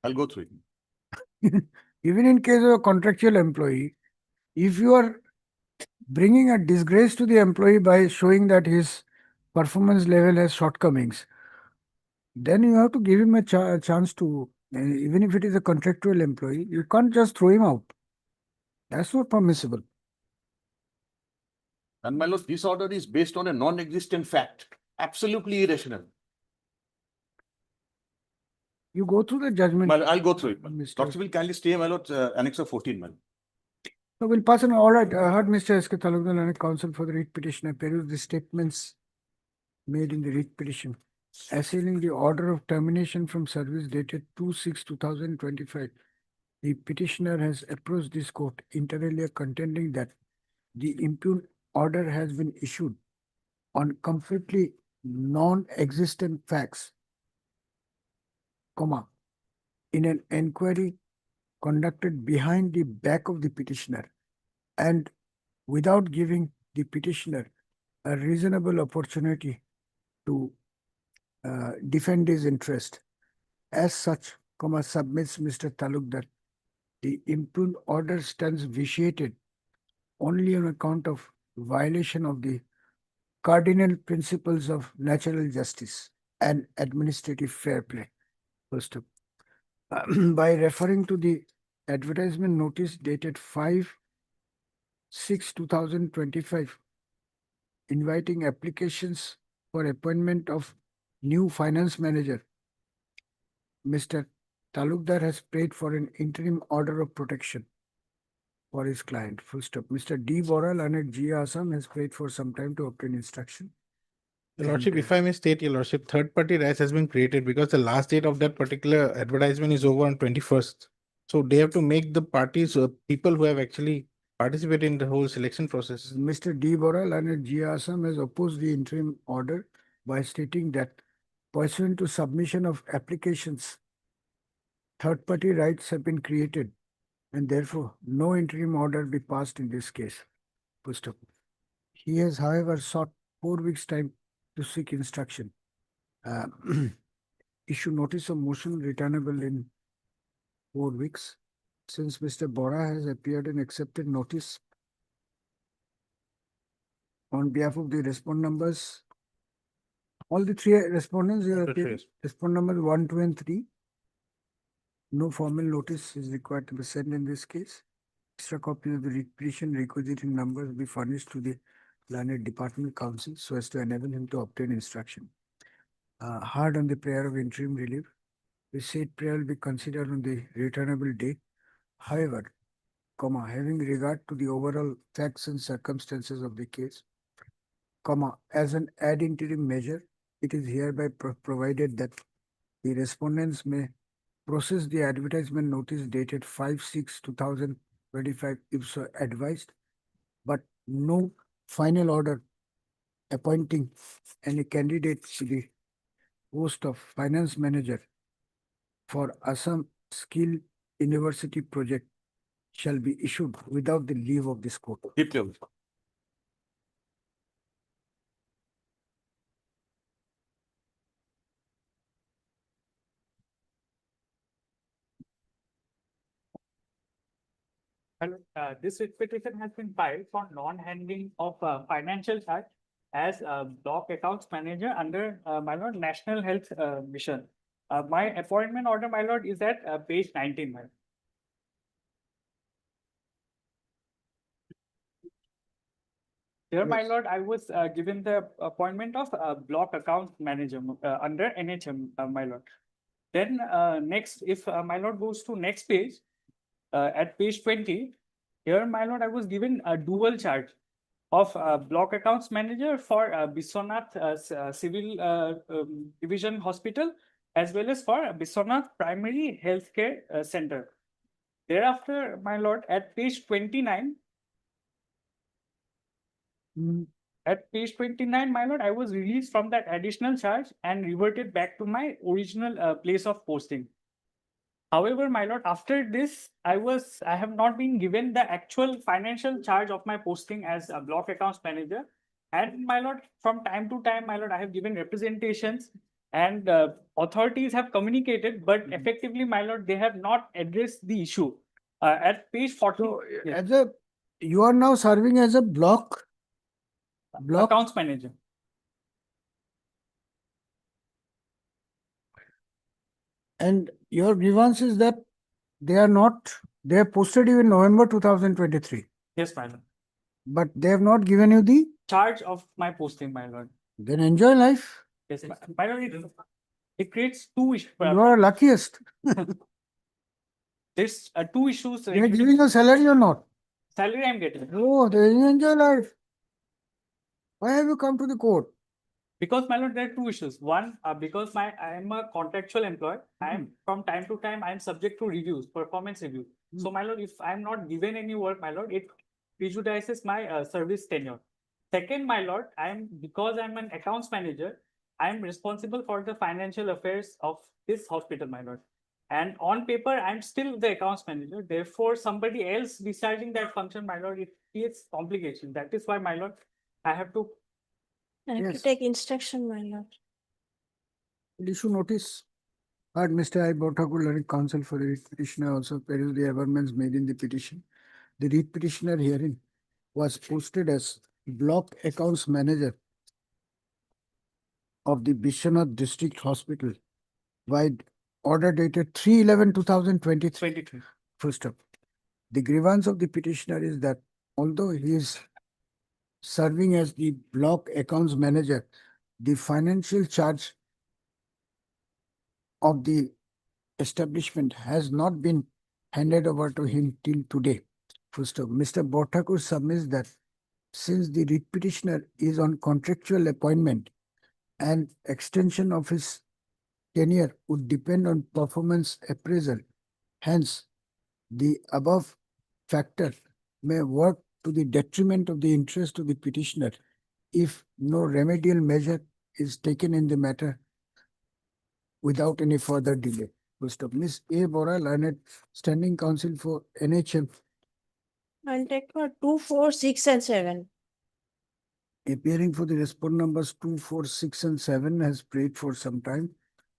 I'll go through it.
Even in case of a contractual employee, if you are bringing a disgrace to the employee by showing that his performance level has shortcomings, then you have to give him a chance to, even if it is a contractual employee, you can't just throw him out. That's not permissible.
And my lord, this order is based on a non-existent fact, absolutely irrational.
You go through the judgment.
My lord, I'll go through it.
Mr.
Lordship will kindly stay, my lord, Annexa 14, my lord.
So we'll pass on. All right. I heard Mr. S.K. Talukdar and counsel for the writ petition. I peruse the statements made in the writ petition. Assailing the order of termination from service dated 2/6/2025, the petitioner has approached this court inter alia contending that the impugned order has been issued on completely non-existent facts, comma, in an inquiry conducted behind the back of the petitioner and without giving the petitioner a reasonable opportunity to defend his interest. As such, comma, submits Mr. Talukdar, the impugned order stands vitiated only on account of violation of the cardinal principles of natural justice and administrative fair play. First up, by referring to the advertisement notice dated 5/6/2025, inviting applications for appointment of new finance manager, Mr. Talukdar has prayed for an interim order of protection for his client. Full stop. Mr. D. Boral and G. Assam has prayed for some time to obtain instruction.
Your lordship, if I may state, your lordship, third party rights has been created because the last date of that particular advertisement is over on 21st. So they have to make the parties, people who have actually participated in the whole selection process.
Mr. D. Boral and G. Assam has opposed the interim order by stating that pursuant to submission of applications, third party rights have been created and therefore no interim order be passed in this case. Full stop. He has, however, sought 4 weeks' time to seek instruction. Uh, Issue notice of motion returnable in 4 weeks. Since Mr. Bora has appeared and accepted notice on behalf of the respondent numbers, all the three respondents, you have appeared, respondent numbers 1, 2, and 3. No formal notice is required to be sent in this case. Extra copy of the petition requisite in numbers will be furnished to the learned department counsel so as to enable him to obtain instruction. Hard on the prayer of interim relief. The said prayer will be considered on the returnable date. However, having regard to the overall facts and circumstances of the case, as an ad interim measure, it is hereby provided that the respondents may process the advertisement notice dated 5/6/2025 if so advised, but no final order appointing any candidate to the post of finance manager for Assam Skill University project shall be issued without the leave of this court.
Hello, this writ petition has been filed for non-handling of financial charge as block accounts manager under my lord National Health Mission. My appointment order, my lord, is at page 19. My lord. Here, my lord, I was given the appointment of block account manager under NHM, my lord. Then next, if my lord goes to next page, at page 20, here, my lord, I was given a dual charge of block accounts manager for Biswanath Civil Division Hospital as well as for Biswanath Primary Healthcare Center. Thereafter, my lord, at page 29, at page 29, my lord, I was released from that additional charge and reverted back to my original place of posting. However, my lord, after this, I have not been given the actual financial charge of my posting as a block accounts manager. And my lord, from time to time, my lord, I have given representations and authorities have communicated, but effectively, my lord, they have not addressed the issue. At page 40,
So,
yes,
you are now serving as a block
accounts manager.
and your grievance is that they have posted you in November 2023,
Yes, my lord.
but they have not given you the,
Charge of my posting, my lord.
then enjoy life.
Yes, my lord, it creates two issues.
You are luckiest.
There's two issues.
They are giving you salary or not?
Salary I'm getting.
Oh, they enjoy life. Why have you come to the court?
Because, my lord, there are two issues. One, because I am a contractual employee. I am from time to time I am subject to reviews, performance reviews. So, my lord, if I am not given any work, my lord, it prejudices my service tenure. Second, my lord, because I'm an accounts manager, I am responsible for the financial affairs of this hospital, my lord. And on paper, I'm still the accounts manager. Therefore, somebody else deciding that function, my lord, it creates complication. That is why, my lord, I have to.
I have to
Yes.
take instruction, my lord.
Issue notice. But Mr. I. Botakur, learned counsel for the writ petitioner, also perused the amendments made in the petition. The writ petitioner herein was posted as block accounts manager of the Bishwanath District Hospital, wide order dated 3/11/2023.
23.
First up, the grievance of the petitioner is that although he is serving as the block accounts manager, the financial charge of the establishment has not been handed over to him till today. First up, Mr. Botakur submits that since the writ petitioner is on contractual appointment and extension of his tenure would depend on performance appraisal, hence the above factor may work to the detriment of the interest of the petitioner if no remedial measure is taken in the matter without any further delay. First up, Ms. A. Bora, learned standing counsel for NHM.
I'll take for 2, 4, 6, and 7.
appearing for the respondent numbers 2, 4, 6, and 7 has prayed for some time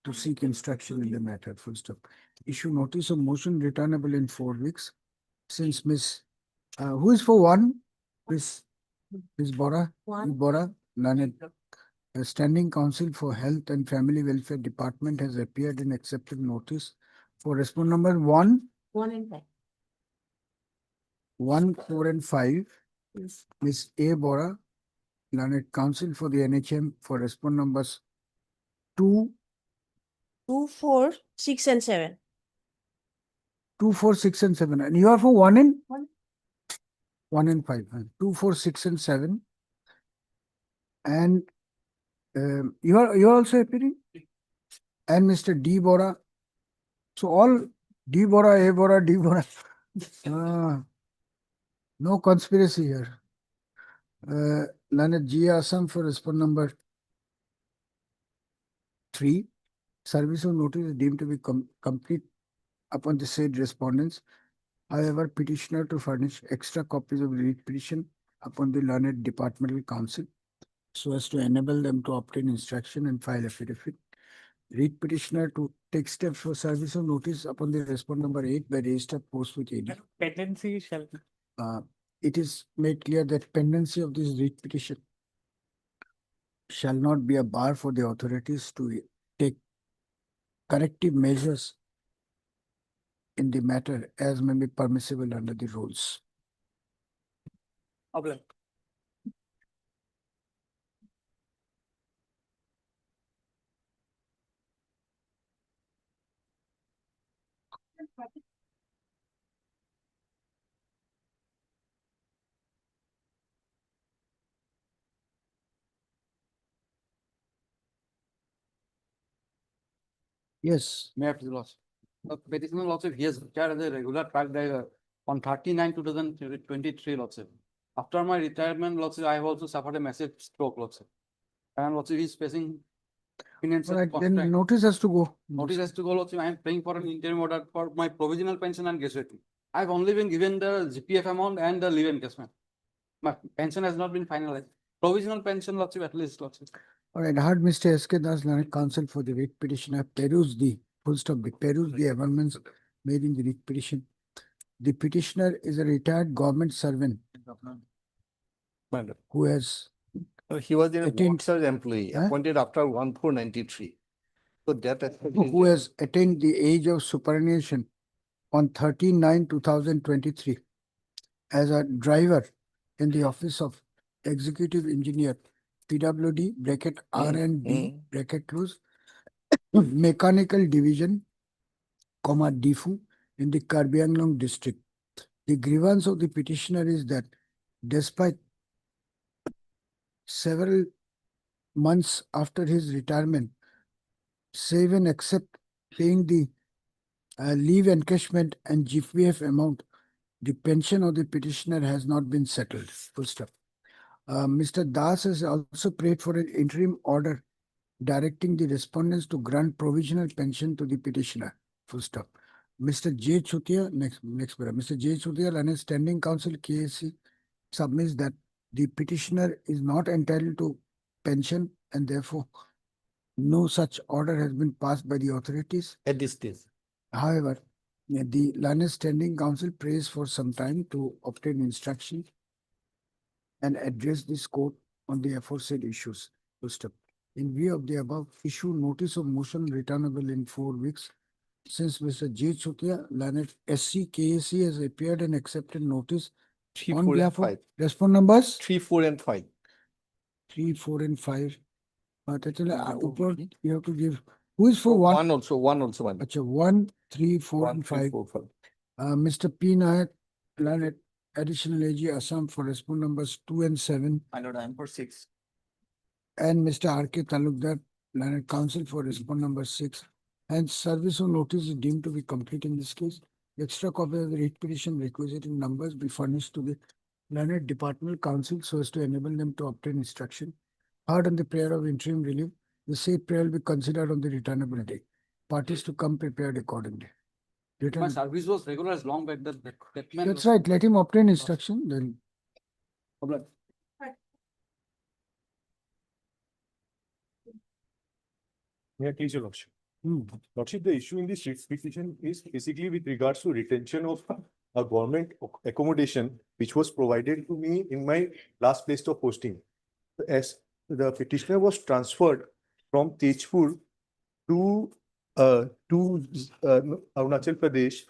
to seek instruction in the matter. Full stop. Issue notice of motion returnable in 4 weeks. Since Miss, who is for 1? Miss Bora?
One.
Bora, Lanet. A standing counsel for health and family welfare department has appeared and accepted notice for respondent number 1,
1 and 5.
1, 4, and 5.
Yes.
Miss A. Bora, Learned Counsel for the NHM for respondent numbers 2,
2, 4, 6 and 7.
2, 4, 6, and 7. And you are for 1 and?
One.
1 and 5. 2, 4, 6, and 7. And you are also appearing? And Mr. D. Bora. So all D. Bora, A. Bora, D. Bora. No conspiracy here. Learned G. Assam for respondent number 3. Service of notice is deemed to be complete upon the said respondents. However, petitioner to furnish extra copies of the writ petition upon the learned departmental counsel so as to enable them to obtain instruction and file affidavit. Writ petitioner to take steps for service of notice upon the respondent number 8 by registered post with AD.
Pendency shall.
It is made clear that pendency of this writ petition shall not be a bar for the authorities to take corrective measures in the matter as may be permissible under the rules.
Problem.
Yes.
May I please lodge? Petitioner lordship, he has retired as a regular truck driver on 39/2023 lordship. After my retirement lordship, I have also suffered a massive stroke lordship. And lordship, he is facing financial
Alright, then
constraint.
notice has to go.
Notice has to go lordship. I am paying for an interim order for my provisional pension and gratuity. I have only been given the GPF amount and the leave encashment. My pension has not been finalized. Provisional pension lordship at least lordship.
Alright, heard Mr. S.K. Das, learned counsel for the writ petition, have perused the full stop, perused the amendments made in the writ petition. The petitioner is a retired government servant who has
He was a
attained-
boxer employee
Huh?
appointed after 1493. So that.
who has attained the age of superannuation on 13/9/2023 as a driver in the office of executive engineer PWD bracket R&D bracket close mechanical division comma DFU in the Karbi Anglong district. The grievance of the petitioner is that despite several months after his retirement, save and except paying the leave encashment and GPF amount, the pension of the petitioner has not been settled. Full stop. Mr. Das has also prayed for an interim order directing the respondents to grant provisional pension to the petitioner. Full stop. Mr. J. Chutia, next, Mr. J. Chutia and his standing counsel KSC submits that the petitioner is not entitled to pension and therefore no such order has been passed by the authorities.
At this stage.
However, the learned standing counsel prays for some time to obtain instruction and address this court on the aforesaid issues. Full stop. In view of the above, issue notice of motion returnable in 4 weeks. Since Mr. J. Chutia, learned SC KAC has appeared and accepted notice
3,
on
4, and
behalf of
5.
respond numbers
3, 4, and 5.
3, 4, and 5. But actually, you have to give. Who is for one?
One also, man.
Achha, 1, 3, 4,
1,
and
3,
5.
4, 5.
Mr. P. Nayak, learned additional AG Assam for respond numbers 2 and 7.
My lord, I am for 6.
And Mr. R.K. Talukdar, learned counsel for respond number 6. And service of notice is deemed to be complete in this case. Extra copy of the writ petition requisite in numbers be furnished to the learned departmental counsel so as to enable them to obtain instruction. Heard on the prayer of interim relief, the said prayer will be considered on the returnable day. Parties to come prepared accordingly.
My service was regular as long back that man.
That's right. Let him obtain instruction, then.
Problem.
Yeah, please, your lordship.
Hmm.
Lordship, the issue in this petition is basically with regards to retention of a government accommodation which was provided to me in my last place of posting. As the petitioner was transferred from Tejpur to Arunachal Pradesh,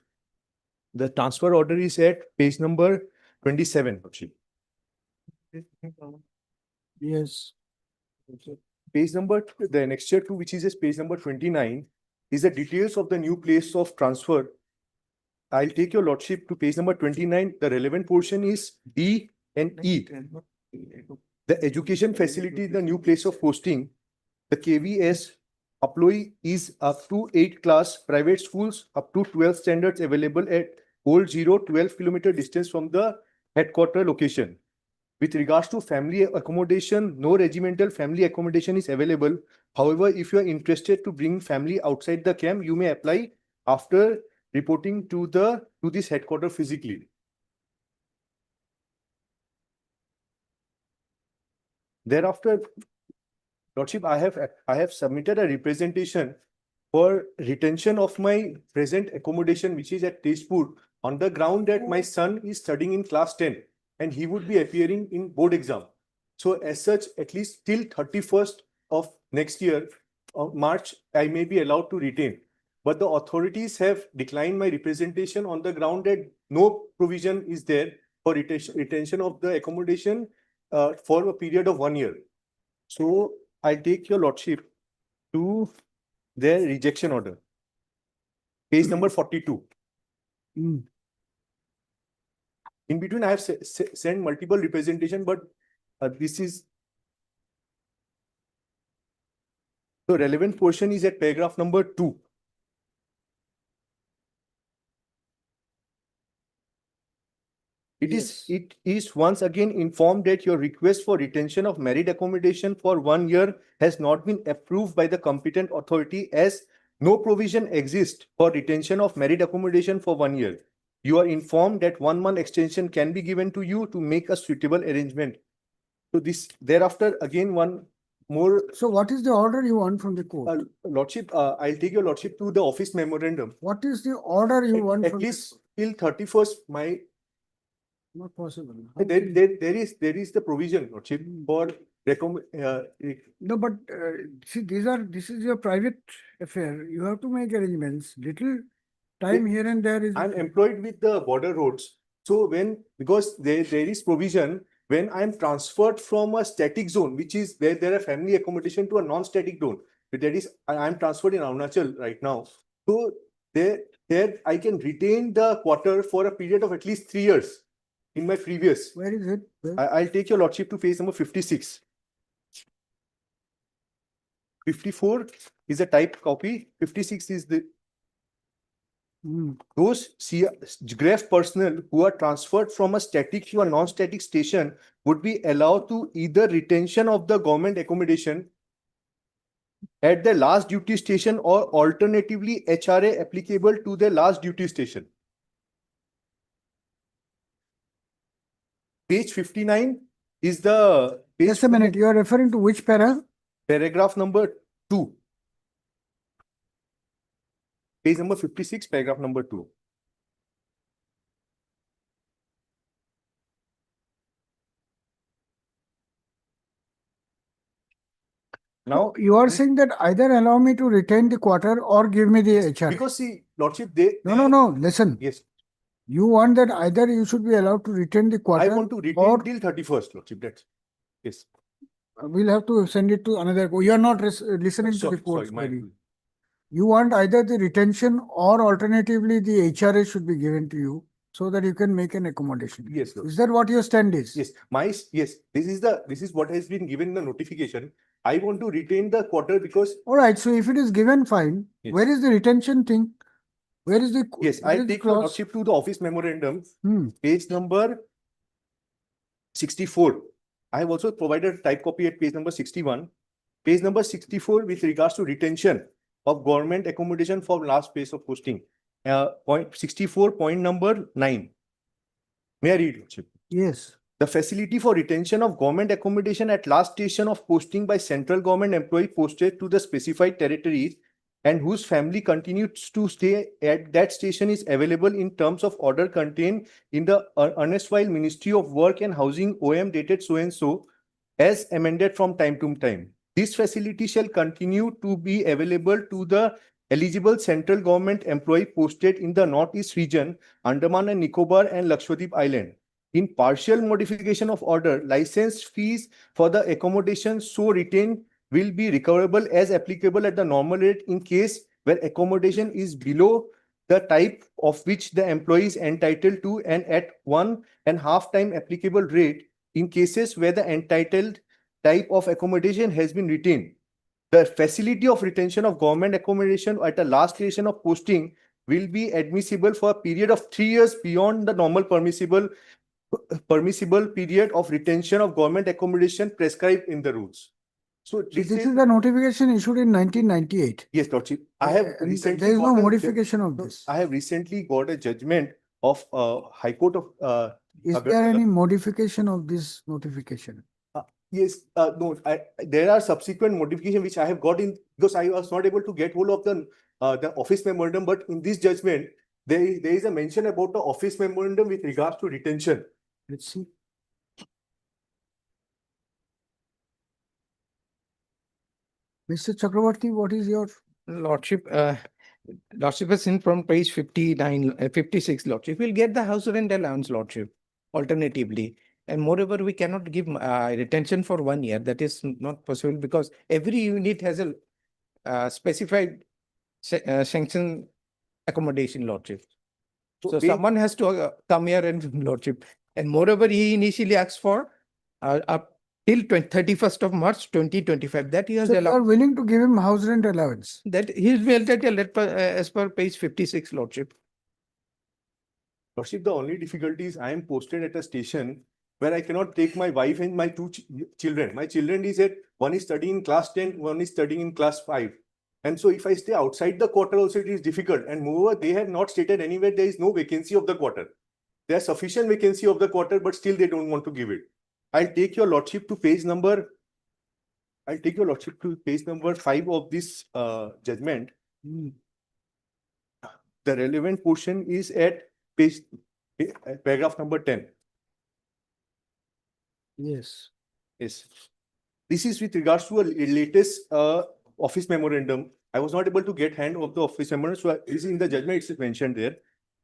the transfer order is at page number 27, Lordship.
Yes.
Page number, the annexure to which is page number 29 is the details of the new place of transfer. I'll take your lordship to page number 29. The relevant portion is D and E. The education facility, the new place of posting, the KVS employee is up to 8 class, private schools up to 12 standards available at Old 12 kilometer distance from the headquarter location. With regards to family accommodation, no regimental family accommodation is available. However, if you are interested to bring family outside the camp, you may apply after reporting to this headquarter physically. Thereafter, Lordship, I have submitted a representation for retention of my present accommodation, which is at Tejpur, on the ground that my son is studying in class 10 and he would be appearing in board exam. So as such, at least till 31st of next year, March, I may be allowed to retain. But the authorities have declined my representation on the ground that no provision is there for retention of the accommodation for a period of 1 year. So I take your lordship to their rejection order. Page number 42.
Mm.
In between, I have sent multiple representation, but this is the relevant portion is at paragraph number 2. It is once again informed that your request for retention of married accommodation for 1 year has not been approved by the competent authority, as no provision exists for retention of married accommodation for 1 year. You are informed that 1 month extension can be given to you to make a suitable arrangement. So this thereafter again one more.
So what is the order you want from the court?
Lordship, I'll take your lordship to the office memorandum.
What is the order you want
At
from
least till 31st, my
not possible.
there is the provision, lordship, for
No, but see, this is your private affair. You have to make arrangements. Little time here and there is.
I'm employed with the border roads. So because there is provision when I'm transferred from a static zone, which is where there are family accommodation, to a non-static zone. But that is, I'm transferred in Arunachal right now. So there I can retain the quarter for a period of at least 3 years in my previous.
Where is it?
I'll take your lordship to page number 56. 54 is a typed copy. 56 is the those graph personnel who are transferred from a static to a non-static station would be allowed to either retention of the government accommodation at the last duty station or alternatively HRA applicable to the last duty station. Page 59 is the page.
Just a minute, you are referring to which para?
Paragraph number 2. Page number 56, paragraph number 2. Now
you are saying that either allow me to retain the quarter or give me the HR.
Because see, lordship,
No, listen.
Yes.
You want that either you should be allowed to retain the quarter.
I want to retain till 31st, lordship. That's yes.
We'll have to send it to another. You are not listening to the court's query. You want either the retention or alternatively the HRA should be given to you so that you can make an accommodation.
Yes,
Is that what your stand is?
Yes. This is what has been given in the notification. I want to retain the quarter because.
All right. So if it is given, fine.
Yes.
Where is the retention thing? Where is the?
Yes, I'll take the lordship to the office memorandum. Page number 64. I have also provided a type copy at page number 61. Page number 64 with regards to retention of government accommodation for last place of posting. Point 64, point number 9. May I read, lordship?
Yes.
The facility for retention of government accommodation at last station of posting by central government employee posted to the specified territories and whose family continues to stay at that station is available in terms of order contained in the erstwhile Ministry of Work and Housing OM dated so and so as amended from time to time. This facility shall continue to be available to the eligible central government employee posted in the Northeast region, Andaman and Nicobar and Lakshadweep Island. In partial modification of order, license fees for the accommodation so retained will be recoverable as applicable at the normal rate in case where accommodation is below the type of which the employee is entitled to and at 1.5 times applicable rate in cases where the entitled type of accommodation has been retained. The facility of retention of government accommodation at the last station of posting will be admissible for a period of 3 years beyond the normal permissible period of retention of government accommodation prescribed in the rules. So
This is the notification issued in 1998.
yes, Lordship. I have
And
recently
there is no
got a
modification of this.
I have recently got a judgment of High Court of
Is there any modification of this notification?
yes, no, there are subsequent modification which I have got in because I was not able to get hold of the office memorandum, but in this judgment, there is a mention about the office memorandum with regards to retention.
Let's see. Mr. Chakravarti, what is your
Lordship, Lordship has seen from page 59, 56, Lordship. We'll get the house rent allowance, Lordship, alternatively. And moreover, we cannot give retention for 1 year. That is not possible because every unit has a specified sanction accommodation, Lordship. So someone has to come here and Lordship. And moreover, he initially asked for up till 31st of March 2025. That he has
so you
allowed.
are willing to give him house rent allowance?
That he is well entitled as per page 56, Lordship.
Lordship, the only difficulty is I am posted at a station where I cannot take my wife and my two children. My children is one is studying in class 10, one is studying in class 5. And so if I stay outside the quarter also, it is difficult. And moreover, they have not stated anywhere there is no vacancy of the quarter. There is sufficient vacancy of the quarter, but still they don't want to give it. I'll take your Lordship to page number 5 of this judgment. The relevant portion is at paragraph number 10.
Yes.
Yes. This is with regards to a latest office memorandum. I was not able to get hand of the office memorandum, so this is in the judgment, it's mentioned there.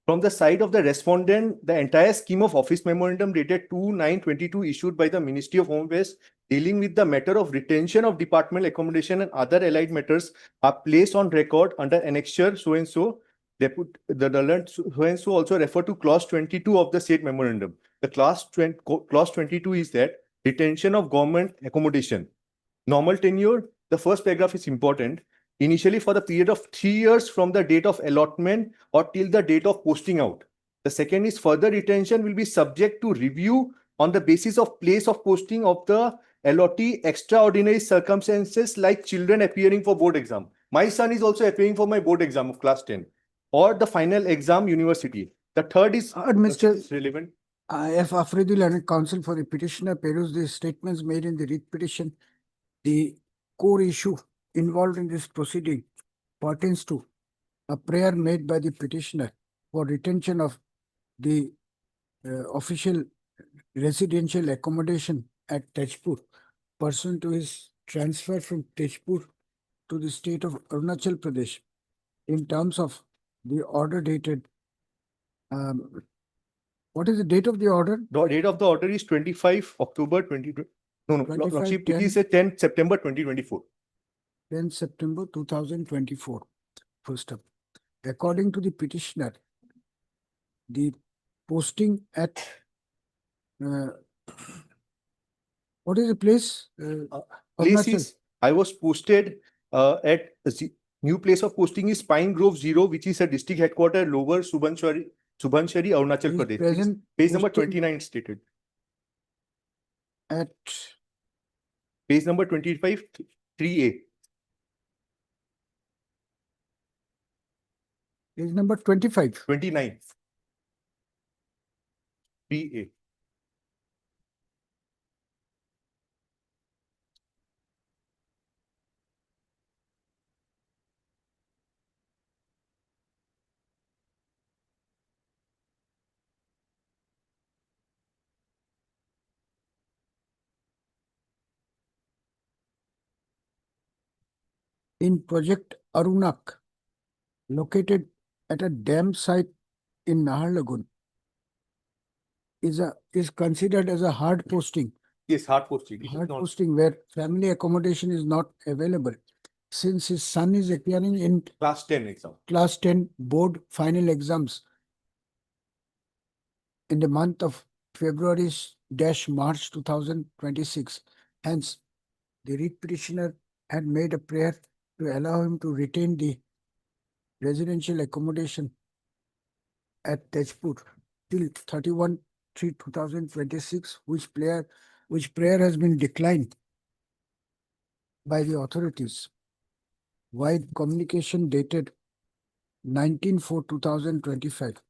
From the side of the respondent, the entire scheme of office memorandum dated 2/9/22 issued by the Ministry of Home Affairs dealing with the matter of retention of departmental accommodation and other allied matters are placed on record under annexure so and so. The so and so also refer to clause 22 of the state memorandum. The clause 22 is that retention of government accommodation. Normal tenure, the first paragraph is important. Initially for the period of 3 years from the date of allotment or till the date of posting out. The second is further retention will be subject to review on the basis of place of posting of the allottee extraordinary circumstances like children appearing for board exam. My son is also appearing for my board exam of class 10 or the final exam university. The third is
Mr.
relevant.
F. Afridul and counsel for the petitioner peruse the statements made in the writ petition. The core issue involved in this proceeding pertains to a prayer made by the petitioner for retention of the official residential accommodation at Tejpur pursuant to his transfer from Tejpur to the state of Arunachal Pradesh in terms of the order dated. What is the date of the order?
The date of the order is 25 October 2020. No,
25,
it is a 10 September 2024.
10 September 2024. First up, according to the petitioner, the posting at what is the place?
Place is, I was posted at new place of posting is Pine Grove 0, which is a district headquarter, Lower Subanshari, Arunachal Pradesh.
Present
Page number
posting
29 stated.
At
page number 25, 3A.
Page number 25.
29. 3A.
in Project Arunak, located at a dam site in Naharlagun, is considered as a hard posting.
Yes, hard posting. It is
Hard
not.
posting where family accommodation is not available, since his son is appearing in
Class 10 exam.
class 10 board final exams in the month of February-March 2026. Hence, the writ petitioner had made a prayer to allow him to retain the residential accommodation at Tejpur till 31/3/2026, which prayer has been declined by the authorities. Wide communication dated 19/4/2025.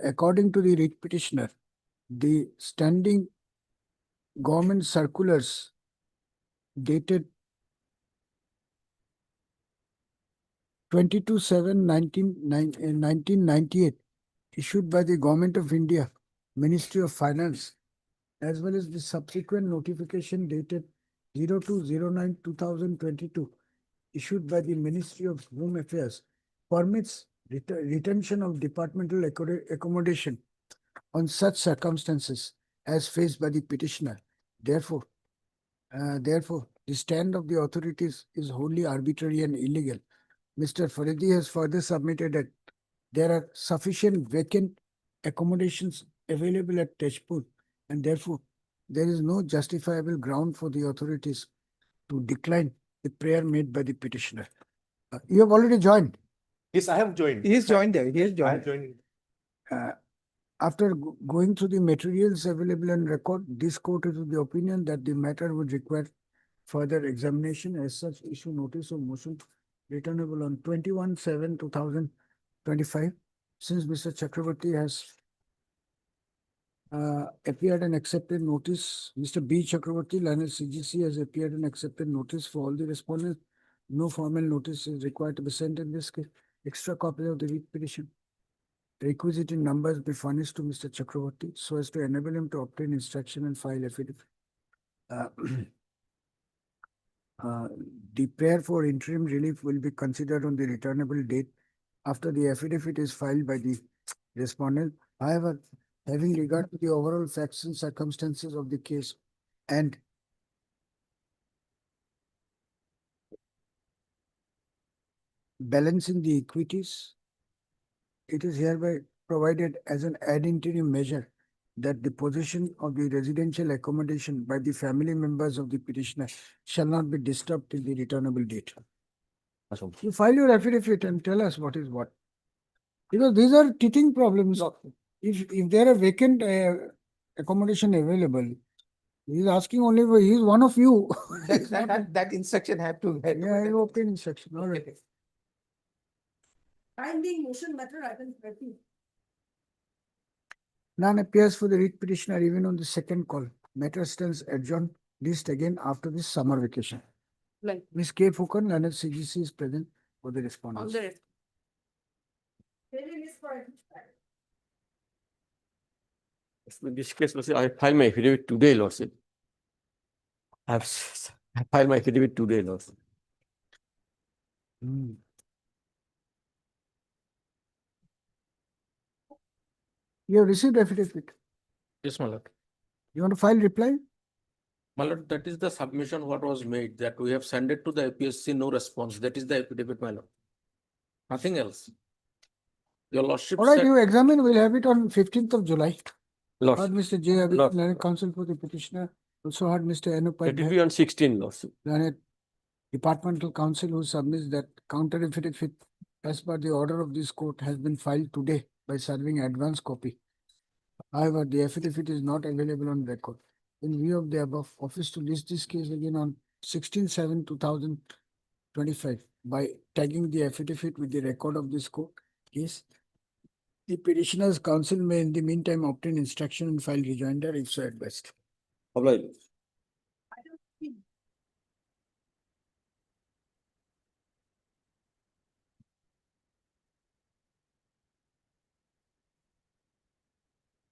According to the writ petitioner, the standing government circulars dated 22/7/1998 issued by the Government of India, Ministry of Finance, as well as the subsequent notification dated 02/09/2022 issued by the Ministry of Home Affairs, permits retention of departmental accommodation on such circumstances as faced by the petitioner. Therefore, the stand of the authorities is wholly arbitrary and illegal. Mr. Faridi has further submitted that there are sufficient vacant accommodations available at Tejpur, and therefore there is no justifiable ground for the authorities to decline the prayer made by the petitioner. You have already joined.
Yes, I have joined.
He is joined there. He is
I
joined.
have joined.
After going through the materials available on record, this court is of the opinion that the matter would require further examination. As such, issue notice of motion returnable on 21/7/2025. Since Mr. Chakravarti has appeared and accepted notice, Mr. B. Chakravarti, Lionel CGC, has appeared and accepted notice for all the respondents. No formal notice is required to be sent in this case. Extra copy of the writ petition. Requisite in numbers be furnished to Mr. Chakravarti so as to enable him to obtain instruction and file affidavit. The prayer for interim relief will be considered on the returnable date after the affidavit is filed by the respondent. However, having regard to the overall facts and circumstances of the case and balancing the equities, it is hereby provided as an ad interim measure that the possession of the residential accommodation by the family members of the petitioner shall not be disturbed till the returnable date. You file your affidavit and tell us what is what. Because these are teething problems. If there are vacant accommodation available, he is asking only for, he is one of you.
That instruction have to.
Yeah, you open instruction, all right.
Finding motion matter, I can repeat.
None appears for the writ petitioner even on the second call. Matter stands adjourned, list again after this summer vacation.
Like.
Ms. K. Fukan, Leonard CGC is present for the
On
response.
the.
In this case, Lordship, I filed my affidavit today, Lordship. I filed my affidavit today, Lordship.
Hmm. You have received affidavit.
Yes, my lord.
You want to file reply?
My lord, that is the submission what was made, that we have sent it to the APSC, no response. That is the affidavit, my lord. Nothing else. Your lordship
All right,
said,
you examine, we'll have it on 15th of July.
Lord,
Heard Mr. J. Abhi,
Lord.
Learned Counsel for the petitioner. Also heard Mr.
it will
Anupadhyay,
be on 16, Lordship.
Learned Departmental Counsel, who submits that counter affidavit as per the order of this court has been filed today by serving advance copy. However, the affidavit is not available on record. In view of the above, office to list this case again on 16/7/2025 by tagging the affidavit with the record of this court case. The petitioner's counsel may in the meantime obtain instruction and file rejoinder if so advised.
Obliged.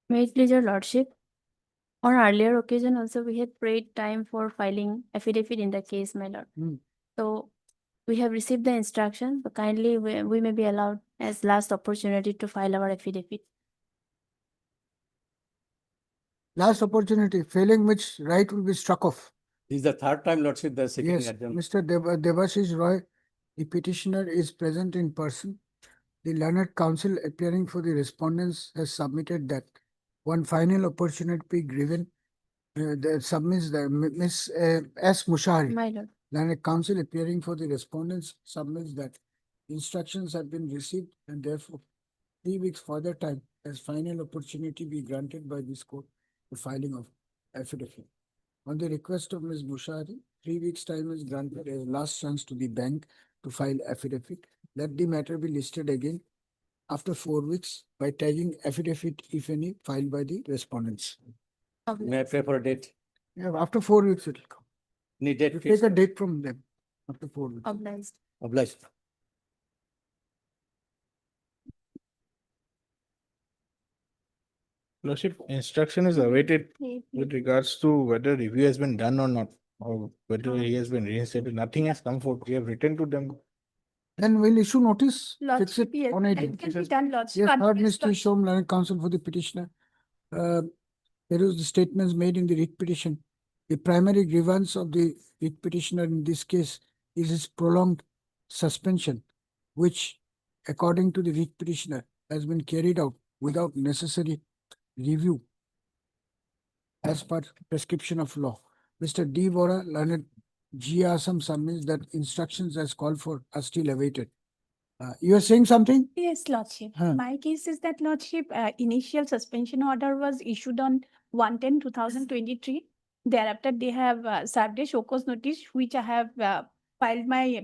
May it please your lordship. On earlier occasion also we had prayed time for filing affidavit in the case, my lord.
Hmm.
So We have received the instruction, but kindly we may be allowed as last opportunity to file our affidavit.
Last opportunity, failing which right will be struck off.
This is the third time, Lordship, they are seeking
Yes,
adjournment.
Mr. Devashish Roy, the petitioner is present in person. The learned counsel appearing for the respondents has submitted that one final opportunity be given. That submits the Miss S. Mushari.
My lord.
Learned counsel appearing for the respondents submits that instructions have been received and therefore 3 weeks further time as final opportunity be granted by this court for filing of affidavit. On the request of Ms. Mushari, 3 weeks time is granted as last chance to the bank to file affidavit. Let the matter be listed again after 4 weeks by tagging affidavit, if any, filed by the respondents.
May I pray for a date?
Yeah, after 4 weeks it will come.
Need date
You
fixed?
take a date from them after 4 weeks.
Obliged.
Obliged.
Lordship, instruction is awaited with regards to whether review has been done or not, or whether he has been reinstated. Nothing has come forth. We have written to them.
Then we'll issue notice, fix
Lordship,
it
yes,
on a
that
date.
can be done, Lordship.
Yes, third
Yes,
Mr. Shom, learned counsel for the petitioner. There is the statements made in the writ petition. The primary grievance of the writ petitioner in this case is his prolonged suspension, which according to the writ petitioner has been carried out without necessary review as per prescription of law. Mr. D. Vora, learned G. Assam submits that instructions as called for are still awaited. You are saying something?
Yes, Lordship.
Huh.
My case is that, Lordship, initial suspension order was issued on 1/10/2023. Thereafter, they have served a show cause notice, which I have filed my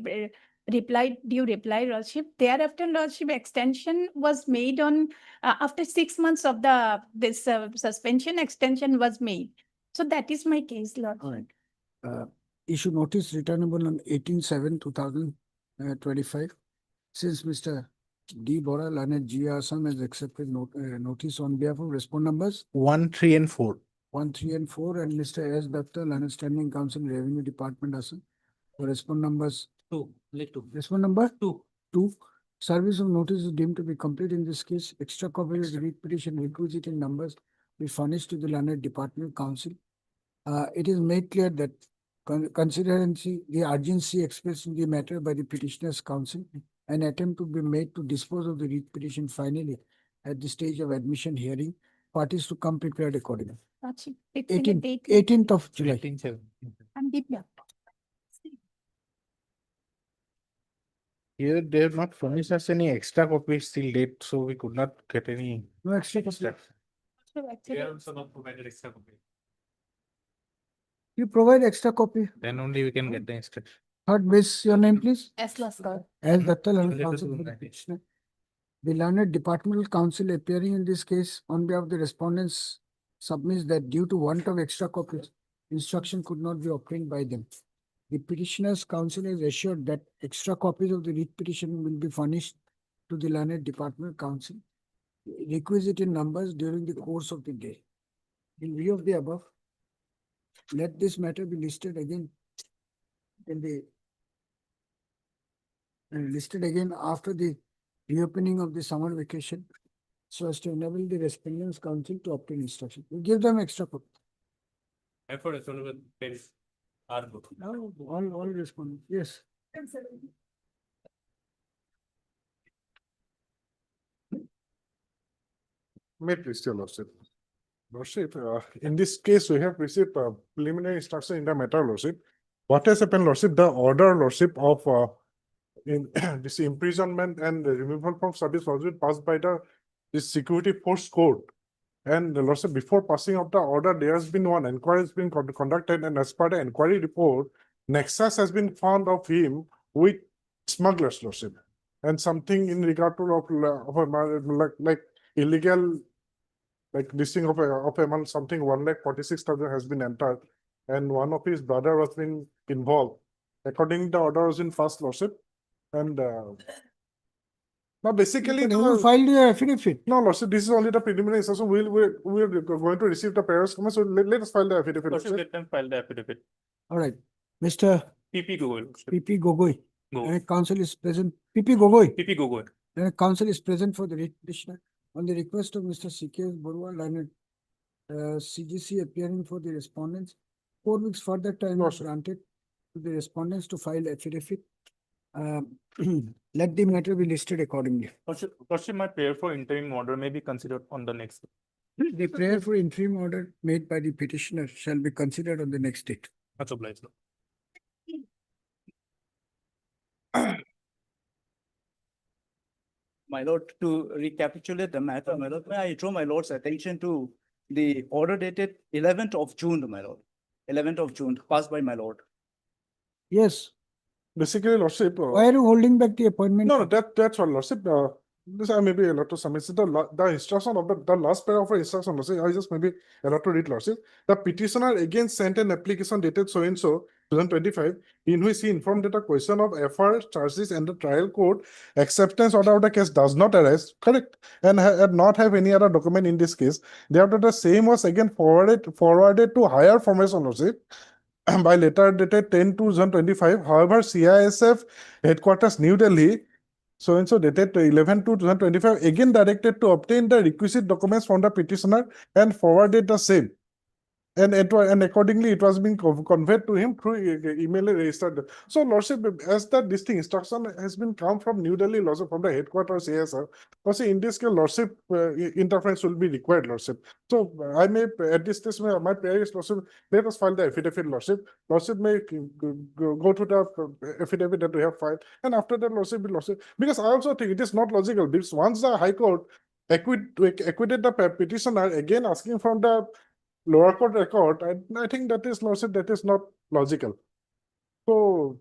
due reply, Lordship. Thereafter, Lordship, extension was made on after 6 months of this suspension, extension was made. So that is my case, Lordship.
All right. Issue notice returnable on 18/7/2025. Since Mr. D. Bora, learned G. Assam has accepted notice on behalf of respond numbers
1, 3, and 4.
1, 3, and 4, and Mr. S. Datta, learned Standing Counsel, Revenue Department, Assam, for respond numbers
2, late 2.
respond number
2.
2. Service of notice is deemed to be complete in this case. Extra copies of the writ petition requisite in numbers be furnished to the learned Departmental Counsel. It is made clear that considering the urgency expressed in the matter by the petitioner's counsel, an attempt to be made to dispose of the writ petition finally at the stage of admission hearing, parties to come prepared accordingly.
Lordship, fixing a date.
18th of July.
18/7.
I'm Divya.
Here they have not furnished us any extra copies till date, so we could not get any.
No extra copy.
So actually,
also not provided extra copy.
You provide extra copy.
Then only we can get the instruction.
Third base, your name please?
S. Laskar.
As Datta, learned
Let us
counsel
do
for the
that.
petitioner. The learned Departmental Counsel appearing in this case on behalf of the respondents submits that due to want of extra copies, instruction could not be obtained by them. The petitioner's counsel is assured that extra copies of the writ petition will be furnished to the learned Departmental Counsel, requisite in numbers during the course of the day. In view of the above, let this matter be listed again in the listed again after the reopening of the summer vacation so as to enable the respondents council to obtain instruction. We give them extra copy.
Effort is only with pens are good.
No, all respondents, yes.
May it please, your Lordship. Lordship, in this case, we have received preliminary instruction in the matter, Lordship. What has happened, Lordship? The order, Lordship, of in this imprisonment and removal from service was passed by this security force court. And Lordship, before passing of the order, there has been one inquiry has been conducted, and as per the inquiry report, nexus has been found of him with smugglers, Lordship, and something in regard to like illegal, like listing of amount something 1,46,000 has been entered, and one of his brother was been involved. According to the order was in first, Lordship, and now basically
Who filed your affidavit?
no, Lordship, this is only the preliminary instruction. We're going to receive the parents comment, so let us file the affidavit.
Lordship,
Lordship.
let them file the affidavit.
All right, Mr.
PP Google.
PP Gogoi, Council is present. PP Gogoi.
PP Gogoi.
Council is present for the writ petitioner on the request of Mr. C.K. Borwal and CGC appearing for the respondents. 4 weeks further time was granted to the respondents to file affidavit. Let the matter be listed accordingly.
Lordship, my prayer for interim order may be considered on the next.
The prayer for interim order made by the petitioner shall be considered on the next date.
Much obliged.
My lord, to recapitulate the matter, my lord, may I draw my lord's attention to the order dated 11th of June, my lord. 11th of June, passed by my lord.
Yes.
Basically, Lordship.
Why are you holding back the appointment?
No, that's all, Lordship. This I may be allowed to submit. The instruction of the last paragraph of instruction, Lordship, I just may be allowed to read, Lordship. The petitioner again sent an application dated so and so 2025, in which he informed that a question of FR charges and the trial court acceptance order of the case does not arise, correct, and had not have any other document in this case. Thereafter, the same was again forwarded to higher formation, Lordship, by letter dated 10/2025. However, CISF headquarters New Delhi so and so dated 11/2025 again directed to obtain the requisite documents from the petitioner and forwarded the same. And accordingly, it was being conveyed to him through email registered. So, Lordship, as that this thing instruction has been come from New Delhi, Lordship, from the headquarters CSR. Lordship, in this case, Lordship, interference will be required, Lordship. So, I may at this stage, my prayer is, Lordship, let us file the affidavit, Lordship. Lordship may go to the affidavit that we have filed, and after that, Lordship, because I also think it is not logical. Because once the High Court acquitted the petitioner, again asking from the lower court record, I think that is, Lordship, that is not logical. So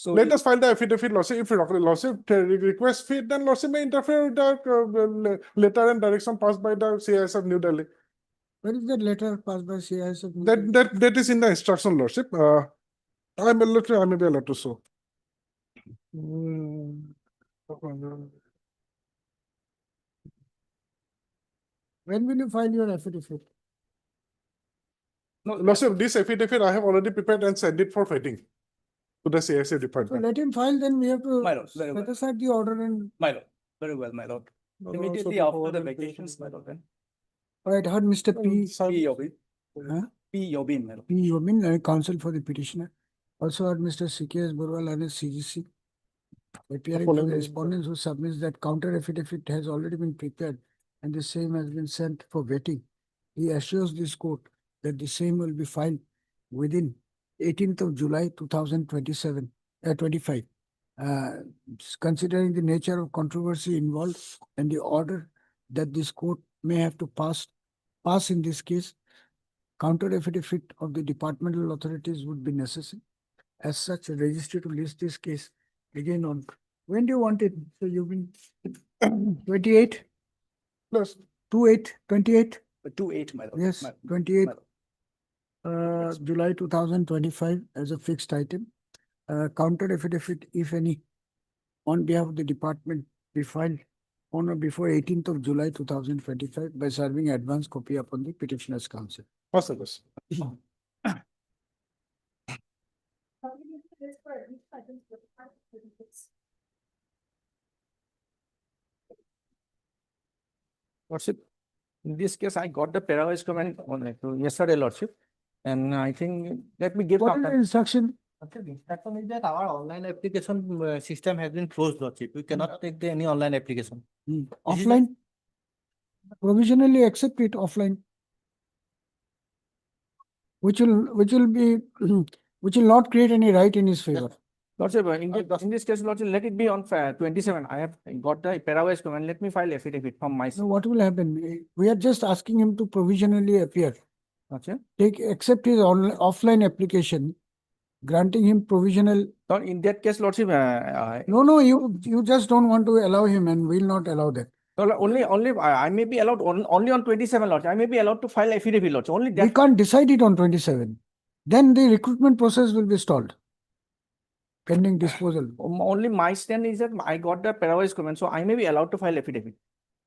let us file the affidavit, Lordship. If Lordship request fit, then Lordship may interfere with the letter and direction passed by the CIS of New Delhi.
Where is that letter passed by CIS of New
That is in the instruction, Lordship. I may be allowed to show.
When will you file your affidavit?
No, Lordship, this affidavit I have already prepared and sent it for fighting to the CISF
So
department.
let him file, then we have to
My lord, very
set
well.
aside the order and.
My lord, very well, my lord. Immediately after the vacations, my lord.
All right, heard Mr. P.
P. Yobin.
Huh?
P. Yobin, my lord.
P. Yobin, counsel for the petitioner. Also heard Mr. C.K.S. Borwal and his CGC. Appearing for the respondents who submits that counter affidavit has already been prepared and the same has been sent for vetting. He assures this court that the same will be filed within 18th of July 2025. Considering the nature of controversy involved and the order that this court may have to pass in this case, counter affidavit of the departmental authorities would be necessary. As such, a registry to list this case again on. When do you want it? So you've been 28
plus
28, 28.
28, my lord.
Yes,
My-
28
my lord.
July 2025 as a fixed item. Counter affidavit, if any, on behalf of the department be filed on or before 18th of July 2025 by serving advance copy upon the petitioner's counsel.
Possible.
Lordship, in this case, I got the parawise comment on yesterday, Lordship. And I think, let me give
What
some
is the
time.
instruction?
Okay, the instruction is that our online application system has been closed, Lordship. We cannot take any online application. This is the-
Offline? Provisionally accept it offline. Which will be, which will not create any right in his favor.
Lordship, in this case, Lordship, let it be on 27. I have got the parawise comment. Let me file affidavit from my
So what will happen? We are just asking him to provisionally appear.
Lordship.
Accept his offline application, granting him provisional.
Not in that case, Lordship,
No, you just don't want to allow him and will not allow that.
no, only I may be allowed only on 27, Lordship. I may be allowed to file affidavit, Lordship. Only
We
that.
can't decide it on 27. Then the recruitment process will be stalled. Pending disposal.
Only my stand is that I got the parawise comment, so I may be allowed to file affidavit.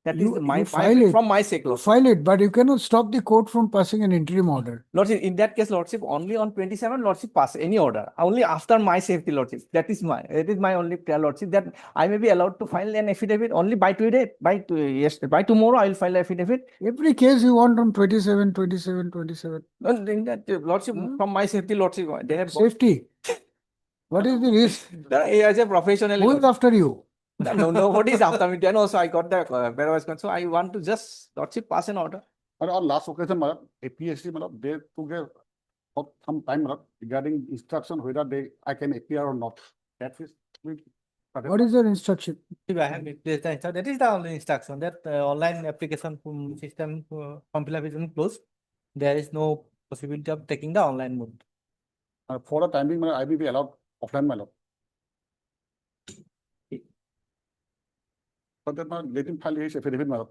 That is
You
my
file it.
from my sake, Lordship.
File it, but you cannot stop the court from passing an interim order.
Lordship, in that case, Lordship, only on 27, Lordship pass any order, only after my safety, Lordship. That is my only prayer, Lordship, that I may be allowed to file an affidavit only by today, by tomorrow, I will file affidavit.
Every case you want on 27.
No, in that, Lordship, from my safety, Lordship, they have.
Safety. What is the risk?
As a professional.
Who is after you?
No, nobody is after me. Then also I got the better. So I want to just, Lordship, pass an order.
And on last occasion, APSC, they took some time regarding instruction whether I can appear or not. That is.
What is your instruction?
I have replaced the instruction. That is the only instruction that online application system form fill-up is closed. There is no possibility of taking the online mode.
For the timing, I will be allowed offline, my lord. But then let him file his affidavit, my lord.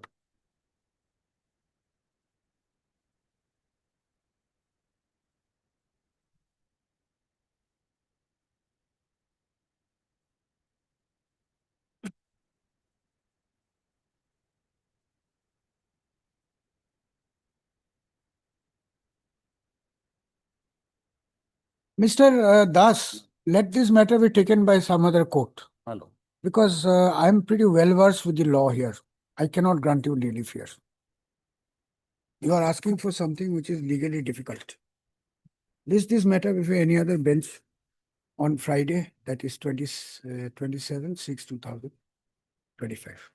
Mr. Das, let this matter be taken by some other court.
Hello.
Because I'm pretty well versed with the law here. I cannot grant you relief here. You are asking for something which is legally difficult. List this matter before any other bench on Friday, that is 27/6/2025.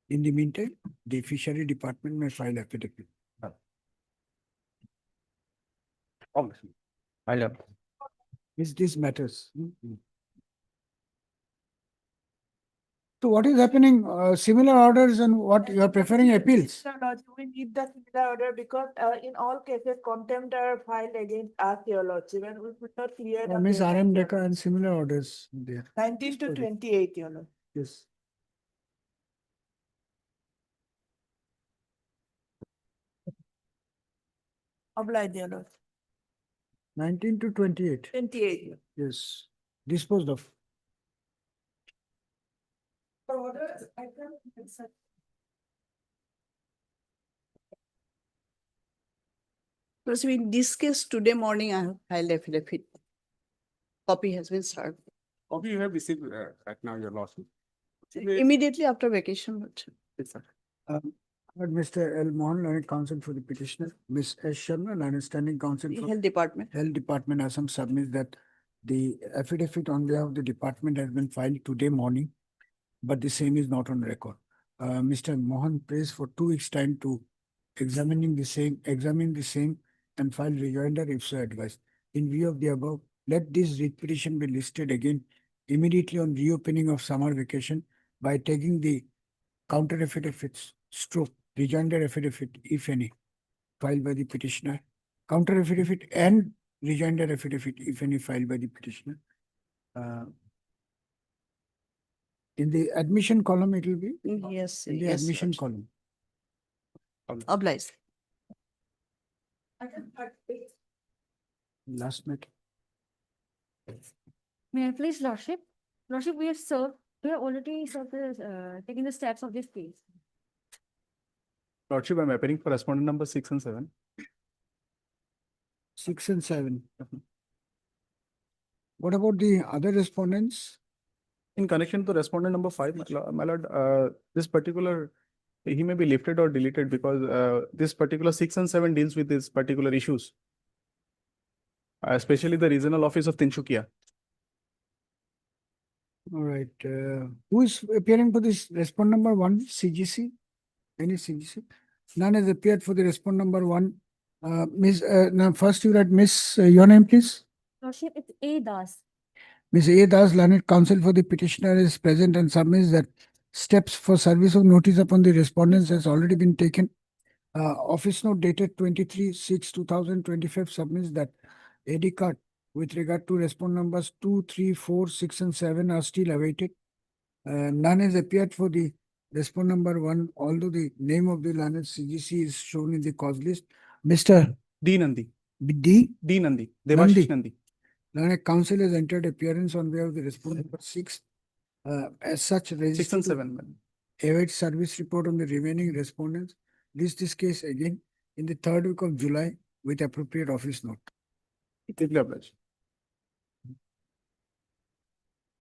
In the meantime, the fishery department may file affidavit.
Obviously.
Is this matters? So what is happening? Similar orders and what you are preferring appeals?
We need the similar order because in all cases contempt are filed against us, your lordship, and we could not clear.
Miss RM Deca and similar orders there.
19 to 28, your lord.
Yes.
Obliged, your lord.
19 to 28.
28.
Yes. Disposed of.
Order, I can accept. So in this case, today morning, I have filed affidavit. Copy has been served.
Copy you have received right now, your lordship.
Immediately after vacation.
Yes, sir.
But Mr. L. Mohan, learned counsel for the petitioner, Ms. S. Sharma, learned standing counsel for
Health Department.
Health Department, Assam submits that the affidavit on behalf of the department has been filed today morning, but the same is not on record. Mr. Mohan prays for 2 weeks' time to examine the same and file rejoinder if so advised. In view of the above, let this writ petition be listed again immediately on reopening of summer vacation by taking the counter affidavits, stroke, rejoinder affidavit, if any, filed by the petitioner, counter affidavit and rejoinder affidavit, if any, filed by the petitioner. In the admission column, it will be?
Yes.
In the admission column.
Obliged.
Last matter.
May I please, lordship? Lordship, we have already served taking the steps of this case.
Lordship, I'm appearing for respondent number 6 and 7.
6 and 7. What about the other respondents?
In connection to respondent number 5, my lord, this particular, he may be lifted or deleted because this particular 6 and 7 deals with these particular issues. Especially the regional office of Tinsukia.
All right. Who is appearing for this respondent number 1, CGC? Any CGC? None has appeared for the respondent number 1. Miss, now first you write Miss, your name please?
Lordship, it's A. Das.
Ms. A. Das, learned counsel for the petitioner, is present and submits that steps for service of notice upon the respondents has already been taken. Office note dated 23/6/2025 submits that AD card with regard to respondent numbers 2, 3, 4, 6 and 7 are still awaited. None has appeared for the respondent number 1, although the name of the learned CGC is shown in the cause list. Mr.
D. Nandi.
D.
D. Nandi. Devashish Nandi.
Learned counsel has entered appearance on behalf of the respondent number 6. As such,
6 and 7.
await service report on the remaining respondents. List this case again in the third week of July with appropriate office note.